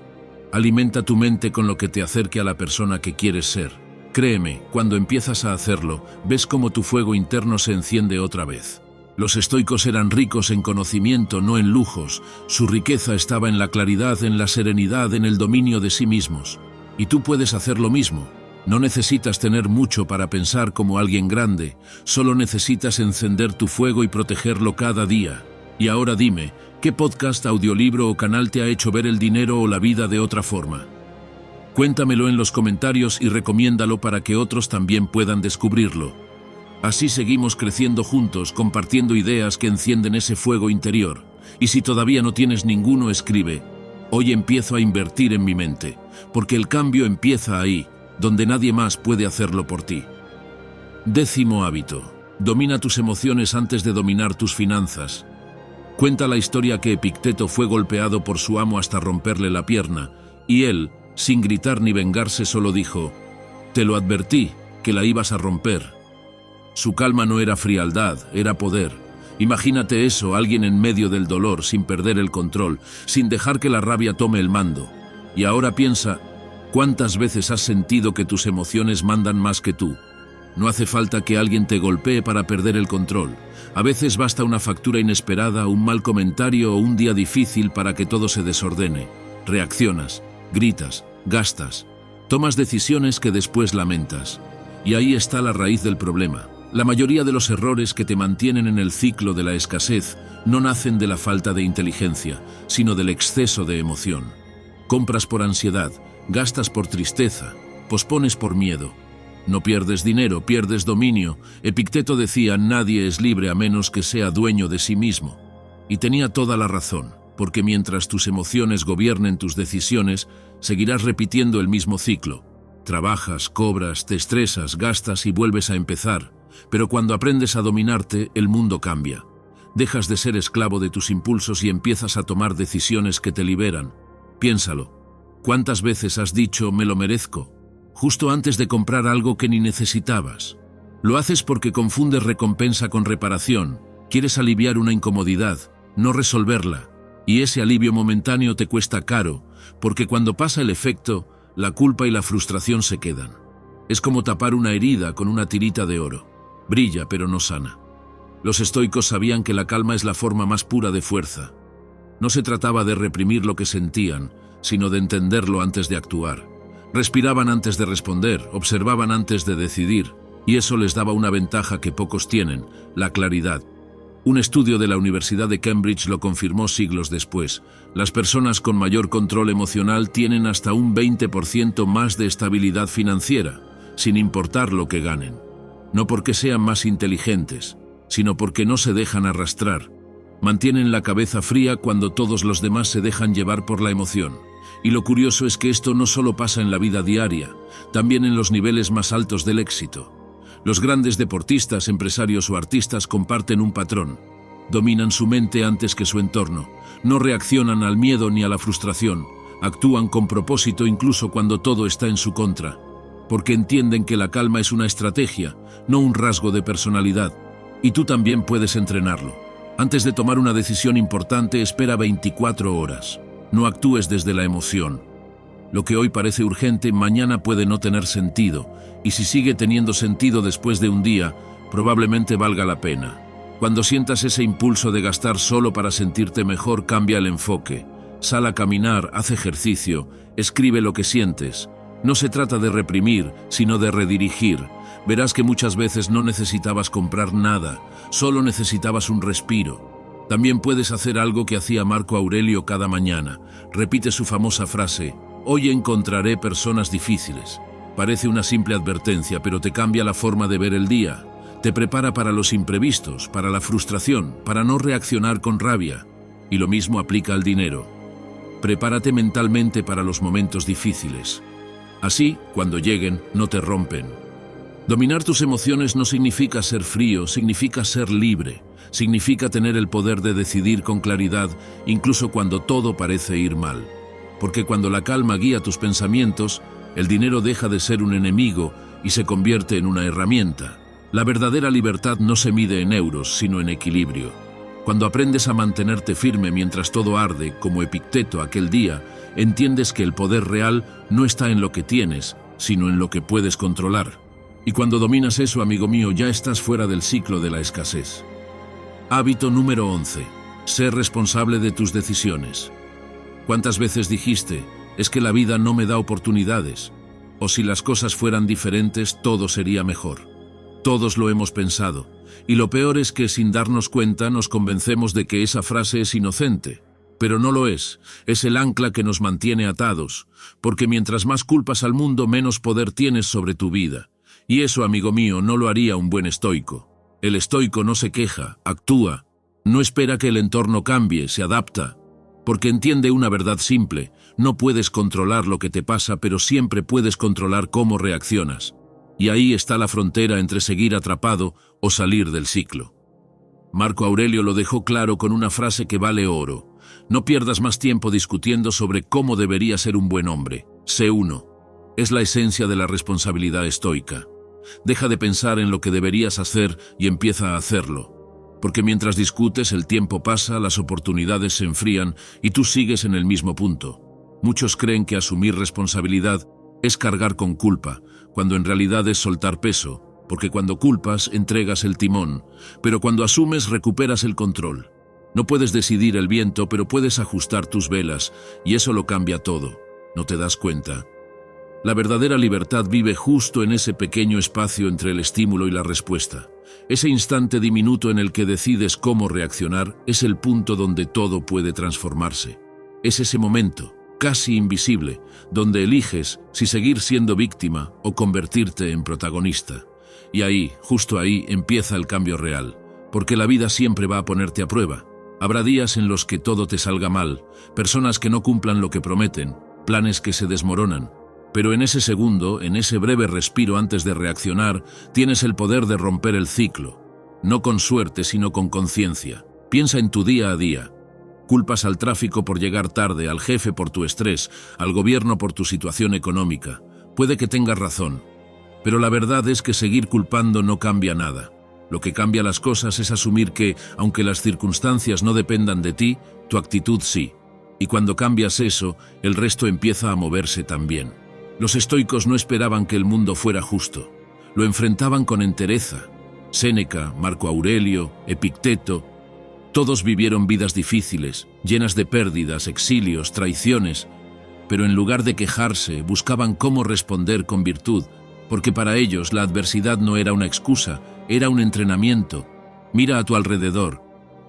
Alimenta tu mente con lo que te acerque a la persona que quieres ser. Créeme, cuando empiezas a hacerlo, ves cómo tu fuego interno se enciende otra vez. Los estoicos eran ricos en conocimiento, no en lujos. Su riqueza estaba en la claridad, en la serenidad, en el dominio de sí mismos. Y tú puedes hacer lo mismo. No necesitas tener mucho para pensar como alguien grande, solo necesitas encender tu fuego y protegerlo cada día. Y ahora dime, ¿qué podcast, audiolibro o canal te ha hecho ver el dinero o la vida de otra forma? Cuéntamelo en los comentarios y recomiéndalo para que otros también puedan descubrirlo. Así seguimos creciendo juntos, compartiendo ideas que encienden ese fuego interior. Y si todavía no tienes ninguno, escribe: hoy empiezo a invertir en mi mente, porque el cambio empieza ahí, donde nadie más puede hacerlo por ti. 10º hábito. Domina tus emociones antes de dominar tus finanzas. Cuenta la historia que Epicteto fue golpeado por su amo hasta romperle la pierna, y él, sin gritar ni vengarse, solo dijo: te lo advertí, que la ibas a romper. Su calma no era frialdad, era poder. Imagínate eso, alguien en medio del dolor, sin perder el control, sin dejar que la rabia tome el mando. Y ahora piensa, ¿cuántas veces has sentido que tus emociones mandan más que tú? No hace falta que alguien te golpee para perder el control. A veces basta una factura inesperada, un mal comentario o un día difícil para que todo se desordene. Reaccionas, gritas, gastas, tomas decisiones que después lamentas. Y ahí está la raíz del problema. La mayoría de los errores que te mantienen en el ciclo de la escasez no nacen de la falta de inteligencia, sino del exceso de emoción. Compras por ansiedad, gastas por tristeza, pospones por miedo. No pierdes dinero, pierdes dominio. Epicteto decía: nadie es libre a menos que sea dueño de sí mismo. Y tenía toda la razón, porque mientras tus emociones gobiernen tus decisiones, seguirás repitiendo el mismo ciclo. Trabajas, cobras, te estresas, gastas y vuelves a empezar. Pero cuando aprendes a dominarte, el mundo cambia. Dejas de ser esclavo de tus impulsos y empiezas a tomar decisiones que te liberan. Piénsalo. ¿Cuántas veces has dicho «me lo merezco» justo antes de comprar algo que ni necesitabas? Lo haces porque confundes recompensa con reparación. Quieres aliviar una incomodidad, no resolverla. Y ese alivio momentáneo te cuesta caro, porque cuando pasa el efecto, la culpa y la frustración se quedan. Es como tapar una herida con una tirita de oro. Brilla, pero no sana. Los estoicos sabían que la calma es la forma más pura de fuerza. No se trataba de reprimir lo que sentían, sino de entenderlo antes de actuar. Respiraban antes de responder, observaban antes de decidir, y eso les daba una ventaja que pocos tienen: la claridad. Un estudio de la Universidad de Cambridge lo confirmó siglos después. Las personas con mayor control emocional tienen hasta un 20% más de estabilidad financiera, sin importar lo que ganen. No porque sean más inteligentes, sino porque no se dejan arrastrar. Mantienen la cabeza fría cuando todos los demás se dejan llevar por la emoción. Y lo curioso es que esto no solo pasa en la vida diaria, también en los niveles más altos del éxito. Los grandes deportistas, empresarios o artistas comparten un patrón. Dominan su mente antes que su entorno. No reaccionan al miedo ni a la frustración. Actúan con propósito incluso cuando todo está en su contra. Porque entienden que la calma es una estrategia, no un rasgo de personalidad. Y tú también puedes entrenarlo. Antes de tomar una decisión importante, espera 24 horas. No actúes desde la emoción. Lo que hoy parece urgente, mañana puede no tener sentido. Y si sigue teniendo sentido después de un día, probablemente valga la pena. Cuando sientas ese impulso de gastar solo para sentirte mejor, cambia el enfoque. Sal a caminar, haz ejercicio, escribe lo que sientes. No se trata de reprimir, sino de redirigir. Verás que muchas veces no necesitabas comprar nada, solo necesitabas un respiro. También puedes hacer algo que hacía Marco Aurelio cada mañana. Repite su famosa frase: hoy encontraré personas difíciles. Parece una simple advertencia, pero te cambia la forma de ver el día. Te prepara para los imprevistos, para la frustración, para no reaccionar con rabia. Y lo mismo aplica al dinero. Prepárate mentalmente para los momentos difíciles. Así, cuando lleguen, no te rompen. Dominar tus emociones no significa ser frío, significa ser libre. Significa tener el poder de decidir con claridad, incluso cuando todo parece ir mal. Porque cuando la calma guía tus pensamientos, el dinero deja de ser un enemigo y se convierte en una herramienta. La verdadera libertad no se mide en euros, sino en equilibrio. Cuando aprendes a mantenerte firme mientras todo arde, como Epicteto aquel día, entiendes que el poder real no está en lo que tienes, sino en lo que puedes controlar. Y cuando dominas eso, amigo mío, ya estás fuera del ciclo de la escasez. Hábito número 11. Ser responsable de tus decisiones. ¿Cuántas veces dijiste: es que la vida no me da oportunidades? O si las cosas fueran diferentes, todo sería mejor. Todos lo hemos pensado, y lo peor es que sin darnos cuenta nos convencemos de que esa frase es inocente. Pero no lo es el ancla que nos mantiene atados, porque mientras más culpas al mundo, menos poder tienes sobre tu vida. Y eso, amigo mío, no lo haría un buen estoico. El estoico no se queja, actúa, no espera que el entorno cambie, se adapta, porque entiende una verdad simple: no puedes controlar lo que te pasa, pero siempre puedes controlar cómo reaccionas. Y ahí está la frontera entre seguir atrapado o salir del ciclo. Marco Aurelio lo dejó claro con una frase que vale oro: no pierdas más tiempo discutiendo sobre cómo debería ser un buen hombre. Sé uno. Es la esencia de la responsabilidad estoica. Deja de pensar en lo que deberías hacer y empieza a hacerlo. Porque mientras discutes, el tiempo pasa, las oportunidades se enfrían y tú sigues en el mismo punto. Muchos creen que asumir responsabilidad es cargar con culpa, cuando en realidad es soltar peso, porque cuando culpas, entregas el timón, pero cuando asumes, recuperas el control. No puedes decidir el viento, pero puedes ajustar tus velas, y eso lo cambia todo. ¿No te das cuenta? La verdadera libertad vive justo en ese pequeño espacio entre el estímulo y la respuesta. Ese instante diminuto en el que decides cómo reaccionar es el punto donde todo puede transformarse. Es ese momento, casi invisible, donde eliges si seguir siendo víctima o convertirte en protagonista. Y ahí, justo ahí, empieza el cambio real, porque la vida siempre va a ponerte a prueba. Habrá días en los que todo te salga mal, personas que no cumplan lo que prometen, planes que se desmoronan. Pero en ese segundo, en ese breve respiro antes de reaccionar, tienes el poder de romper el ciclo. No con suerte, sino con conciencia. Piensa en tu día a día. Culpas al tráfico por llegar tarde, al jefe por tu estrés, al gobierno por tu situación económica. Puede que tengas razón, pero la verdad es que seguir culpando no cambia nada. Lo que cambia las cosas es asumir que, aunque las circunstancias no dependan de ti, tu actitud sí. Y cuando cambias eso, el resto empieza a moverse también. Los estoicos no esperaban que el mundo fuera justo. Lo enfrentaban con entereza. Séneca, Marco Aurelio, Epicteto, todos vivieron vidas difíciles, llenas de pérdidas, exilios, traiciones, pero en lugar de quejarse, buscaban cómo responder con virtud, porque para ellos la adversidad no era una excusa, era un entrenamiento. Mira a tu alrededor.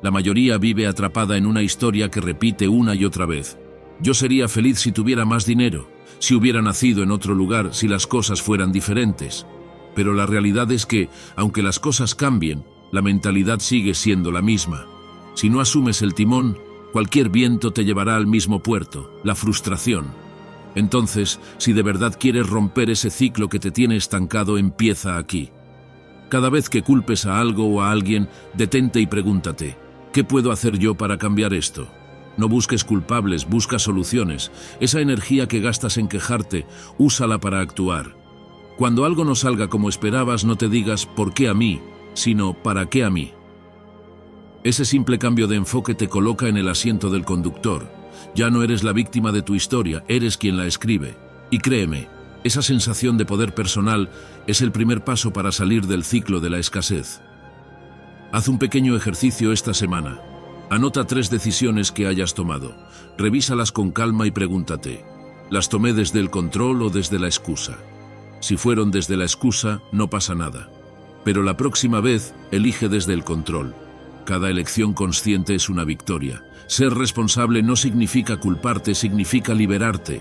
La mayoría vive atrapada en una historia que repite una y otra vez. Yo sería feliz si tuviera más dinero, si hubiera nacido en otro lugar, si las cosas fueran diferentes. Pero la realidad es que, aunque las cosas cambien, la mentalidad sigue siendo la misma. Si no asumes el timón, cualquier viento te llevará al mismo puerto, la frustración. Entonces, si de verdad quieres romper ese ciclo que te tiene estancado, empieza aquí. Cada vez que culpes a algo o a alguien, detente y pregúntate: ¿qué puedo hacer yo para cambiar esto? No busques culpables, busca soluciones. Esa energía que gastas en quejarte, úsala para actuar. Cuando algo no salga como esperabas, no te digas ¿por qué a mí?, sino ¿para qué a mí? Ese simple cambio de enfoque te coloca en el asiento del conductor. Ya no eres la víctima de tu historia, eres quien la escribe. Y créeme, esa sensación de poder personal es el primer paso para salir del ciclo de la escasez. Haz un pequeño ejercicio esta semana. Anota 3 decisiones que hayas tomado. Revísalas con calma y pregúntate: ¿las tomé desde el control o desde la excusa? Si fueron desde la excusa, no pasa nada. Pero la próxima vez, elige desde el control. Cada elección consciente es una victoria. Ser responsable no significa culparte, significa liberarte.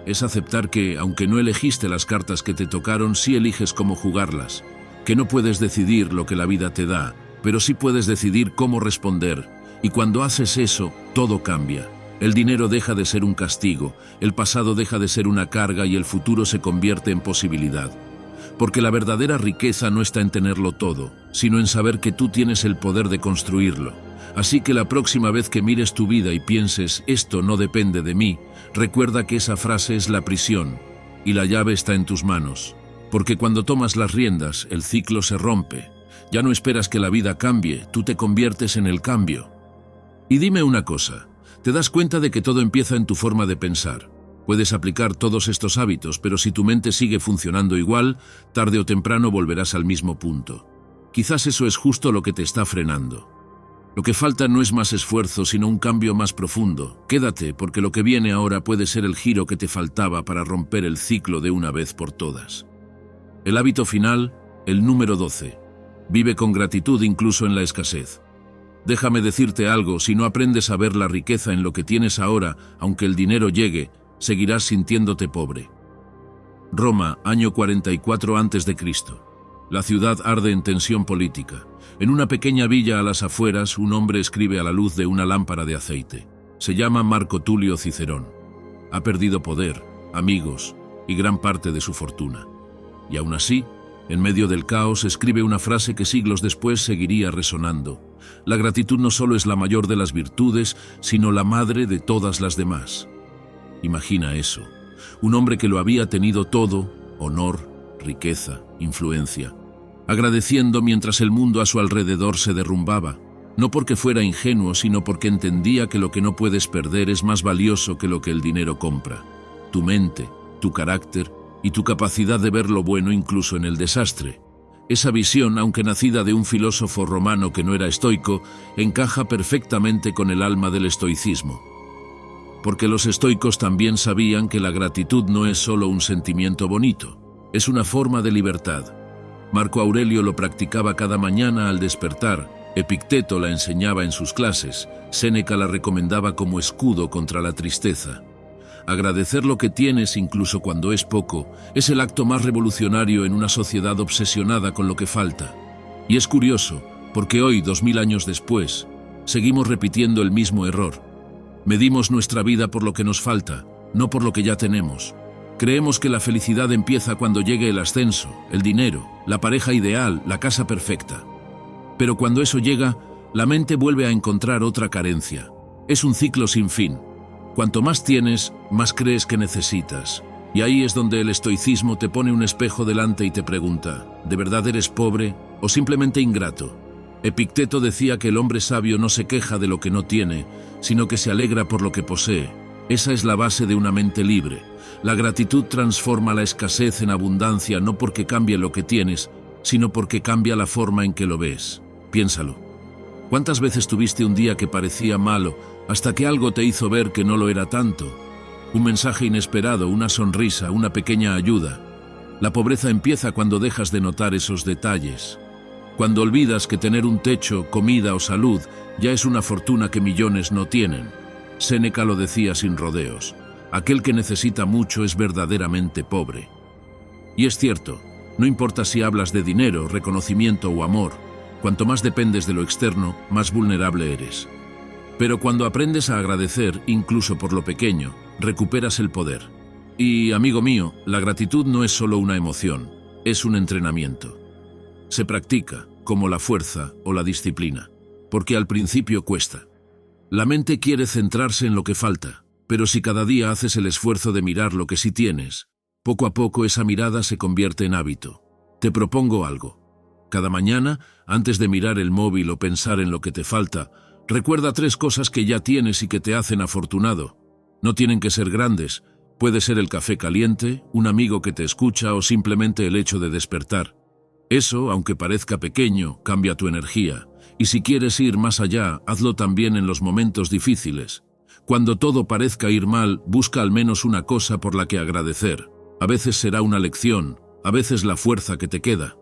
Es aceptar que, aunque no elegiste las cartas que te tocaron, sí eliges cómo jugarlas. Que no puedes decidir lo que la vida te da, pero sí puedes decidir cómo responder. Y cuando haces eso, todo cambia. El dinero deja de ser un castigo, el pasado deja de ser una carga y el futuro se convierte en posibilidad. Porque la verdadera riqueza no está en tenerlo todo, sino en saber que tú tienes el poder de construirlo. Así que la próxima vez que mires tu vida y pienses, esto no depende de mí, recuerda que esa frase es la prisión, y la llave está en tus manos. Porque cuando tomas las riendas, el ciclo se rompe. Ya no esperas que la vida cambie, tú te conviertes en el cambio. Y dime una cosa, ¿te das cuenta de que todo empieza en tu forma de pensar? Puedes aplicar todos estos hábitos, pero si tu mente sigue funcionando igual, tarde o temprano volverás al mismo punto. Quizás eso es justo lo que te está frenando. Lo que falta no es más esfuerzo, sino un cambio más profundo. Quédate, porque lo que viene ahora puede ser el giro que te faltaba para romper el ciclo de una vez por todas. El hábito final, el número 12. Vive con gratitud incluso en la escasez. Déjame decirte algo, si no aprendes a ver la riqueza en lo que tienes ahora, aunque el dinero llegue, seguirás sintiéndote pobre. Roma, año 44 a.C. La ciudad arde en tensión política. En una pequeña villa a las afueras, un hombre escribe a la luz de una lámpara de aceite. Se llama Marco Tulio Cicerón. Ha perdido poder, amigos y gran parte de su fortuna. Y aún así, en medio del caos, escribe una frase que siglos después seguiría resonando. La gratitud no solo es la mayor de las virtudes, sino la madre de todas las demás. Imagina eso. Un hombre que lo había tenido todo, honor, riqueza, influencia, agradeciendo mientras el mundo a su alrededor se derrumbaba, no porque fuera ingenuo, sino porque entendía que lo que no puedes perder es más valioso que lo que el dinero compra. Tu mente, tu carácter y tu capacidad de ver lo bueno incluso en el desastre. Esa visión, aunque nacida de un filósofo romano que no era estoico, encaja perfectamente con el alma del estoicismo. Porque los estoicos también sabían que la gratitud no es solo un sentimiento bonito, es una forma de libertad. Marco Aurelio lo practicaba cada mañana al despertar, Epicteto la enseñaba en sus clases, Séneca la recomendaba como escudo contra la tristeza. Agradecer lo que tienes, incluso cuando es poco, es el acto más revolucionario en una sociedad obsesionada con lo que falta. Y es curioso, porque hoy, 2000 años después, seguimos repitiendo el mismo error. Medimos nuestra vida por lo que nos falta, no por lo que ya tenemos. Creemos que la felicidad empieza cuando llegue el ascenso, el dinero, la pareja ideal, la casa perfecta. Pero cuando eso llega, la mente vuelve a encontrar otra carencia. Es un ciclo sin fin. Cuanto más tienes, más crees que necesitas. Y ahí es donde el estoicismo te pone un espejo delante y te pregunta, ¿de verdad eres pobre o simplemente ingrato? Epicteto decía que el hombre sabio no se queja de lo que no tiene, sino que se alegra por lo que posee. Esa es la base de una mente libre. La gratitud transforma la escasez en abundancia no porque cambie lo que tienes, sino porque cambia la forma en que lo ves. Piénsalo. ¿Cuántas veces tuviste un día que parecía malo hasta que algo te hizo ver que no lo era tanto? Un mensaje inesperado, una sonrisa, una pequeña ayuda. La pobreza empieza cuando dejas de notar esos detalles. Cuando olvidas que tener un techo, comida o salud ya es una fortuna que millones no tienen. Séneca lo decía sin rodeos. Aquel que necesita mucho es verdaderamente pobre. Y es cierto, no importa si hablas de dinero, reconocimiento o amor, cuanto más dependes de lo externo, más vulnerable eres. Pero cuando aprendes a agradecer, incluso por lo pequeño, recuperas el poder. Y, amigo mío, la gratitud no es solo una emoción, es un entrenamiento. Se practica, como la fuerza o la disciplina, porque al principio cuesta. La mente quiere centrarse en lo que falta, pero si cada día haces el esfuerzo de mirar lo que sí tienes, poco a poco esa mirada se convierte en hábito. Te propongo algo. Cada mañana, antes de mirar el móvil o pensar en lo que te falta, recuerda 3 cosas que ya tienes y que te hacen afortunado. No tienen que ser grandes, puede ser el café caliente, un amigo que te escucha o simplemente el hecho de despertar. Eso, aunque parezca pequeño, cambia tu energía. Y si quieres ir más allá, hazlo también en los momentos difíciles. Cuando todo parezca ir mal, busca al menos una cosa por la que agradecer. A veces será una lección, a veces la fuerza que te queda.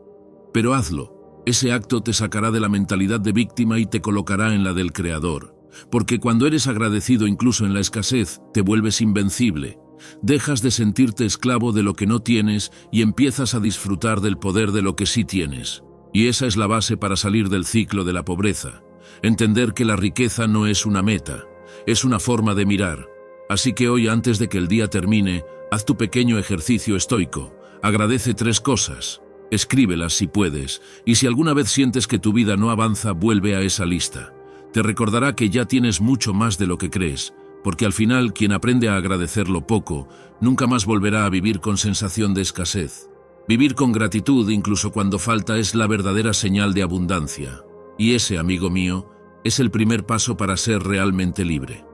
Pero hazlo. Ese acto te sacará de la mentalidad de víctima y te colocará en la del creador. Porque cuando eres agradecido incluso en la escasez, te vuelves invencible. Dejas de sentirte esclavo de lo que no tienes y empiezas a disfrutar del poder de lo que sí tienes. Y esa es la base para salir del ciclo de la pobreza. Entender que la riqueza no es una meta, es una forma de mirar. Así que hoy, antes de que el día termine, haz tu pequeño ejercicio estoico. Agradece 3 cosas. Escríbelas si puedes, y si alguna vez sientes que tu vida no avanza, vuelve a esa lista. Te recordará que ya tienes mucho más de lo que crees, porque al final quien aprende a agradecer lo poco, nunca más volverá a vivir con sensación de escasez. Vivir con gratitud incluso cuando falta es la verdadera señal de abundancia. Y ese, amigo mío, es el primer paso para ser realmente libre.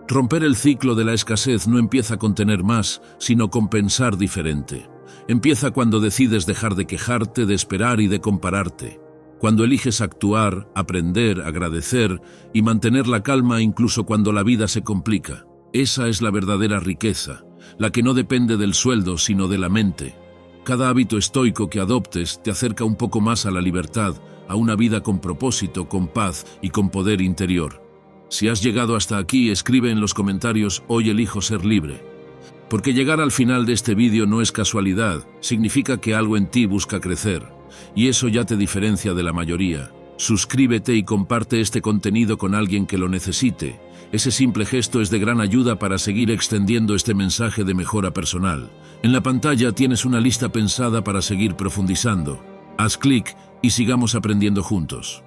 Romper el ciclo de la escasez no empieza con tener más, sino con pensar diferente. Empieza cuando decides dejar de quejarte, de esperar y de compararte. Cuando eliges actuar, aprender, agradecer y mantener la calma incluso cuando la vida se complica. Esa es la verdadera riqueza, la que no depende del sueldo sino de la mente. Cada hábito estoico que adoptes te acerca un poco más a la libertad, a una vida con propósito, con paz y con poder interior. Si has llegado hasta aquí, escribe en los comentarios: hoy elijo ser libre. Porque llegar al final de este vídeo no es casualidad, significa que algo en ti busca crecer. Y eso ya te diferencia de la mayoría. Suscríbete y comparte este contenido con alguien que lo necesite. Ese simple gesto es de gran ayuda para seguir extendiendo este mensaje de mejora personal. En la pantalla tienes una lista pensada para seguir profundizando. Haz clic y sigamos aprendiendo juntos.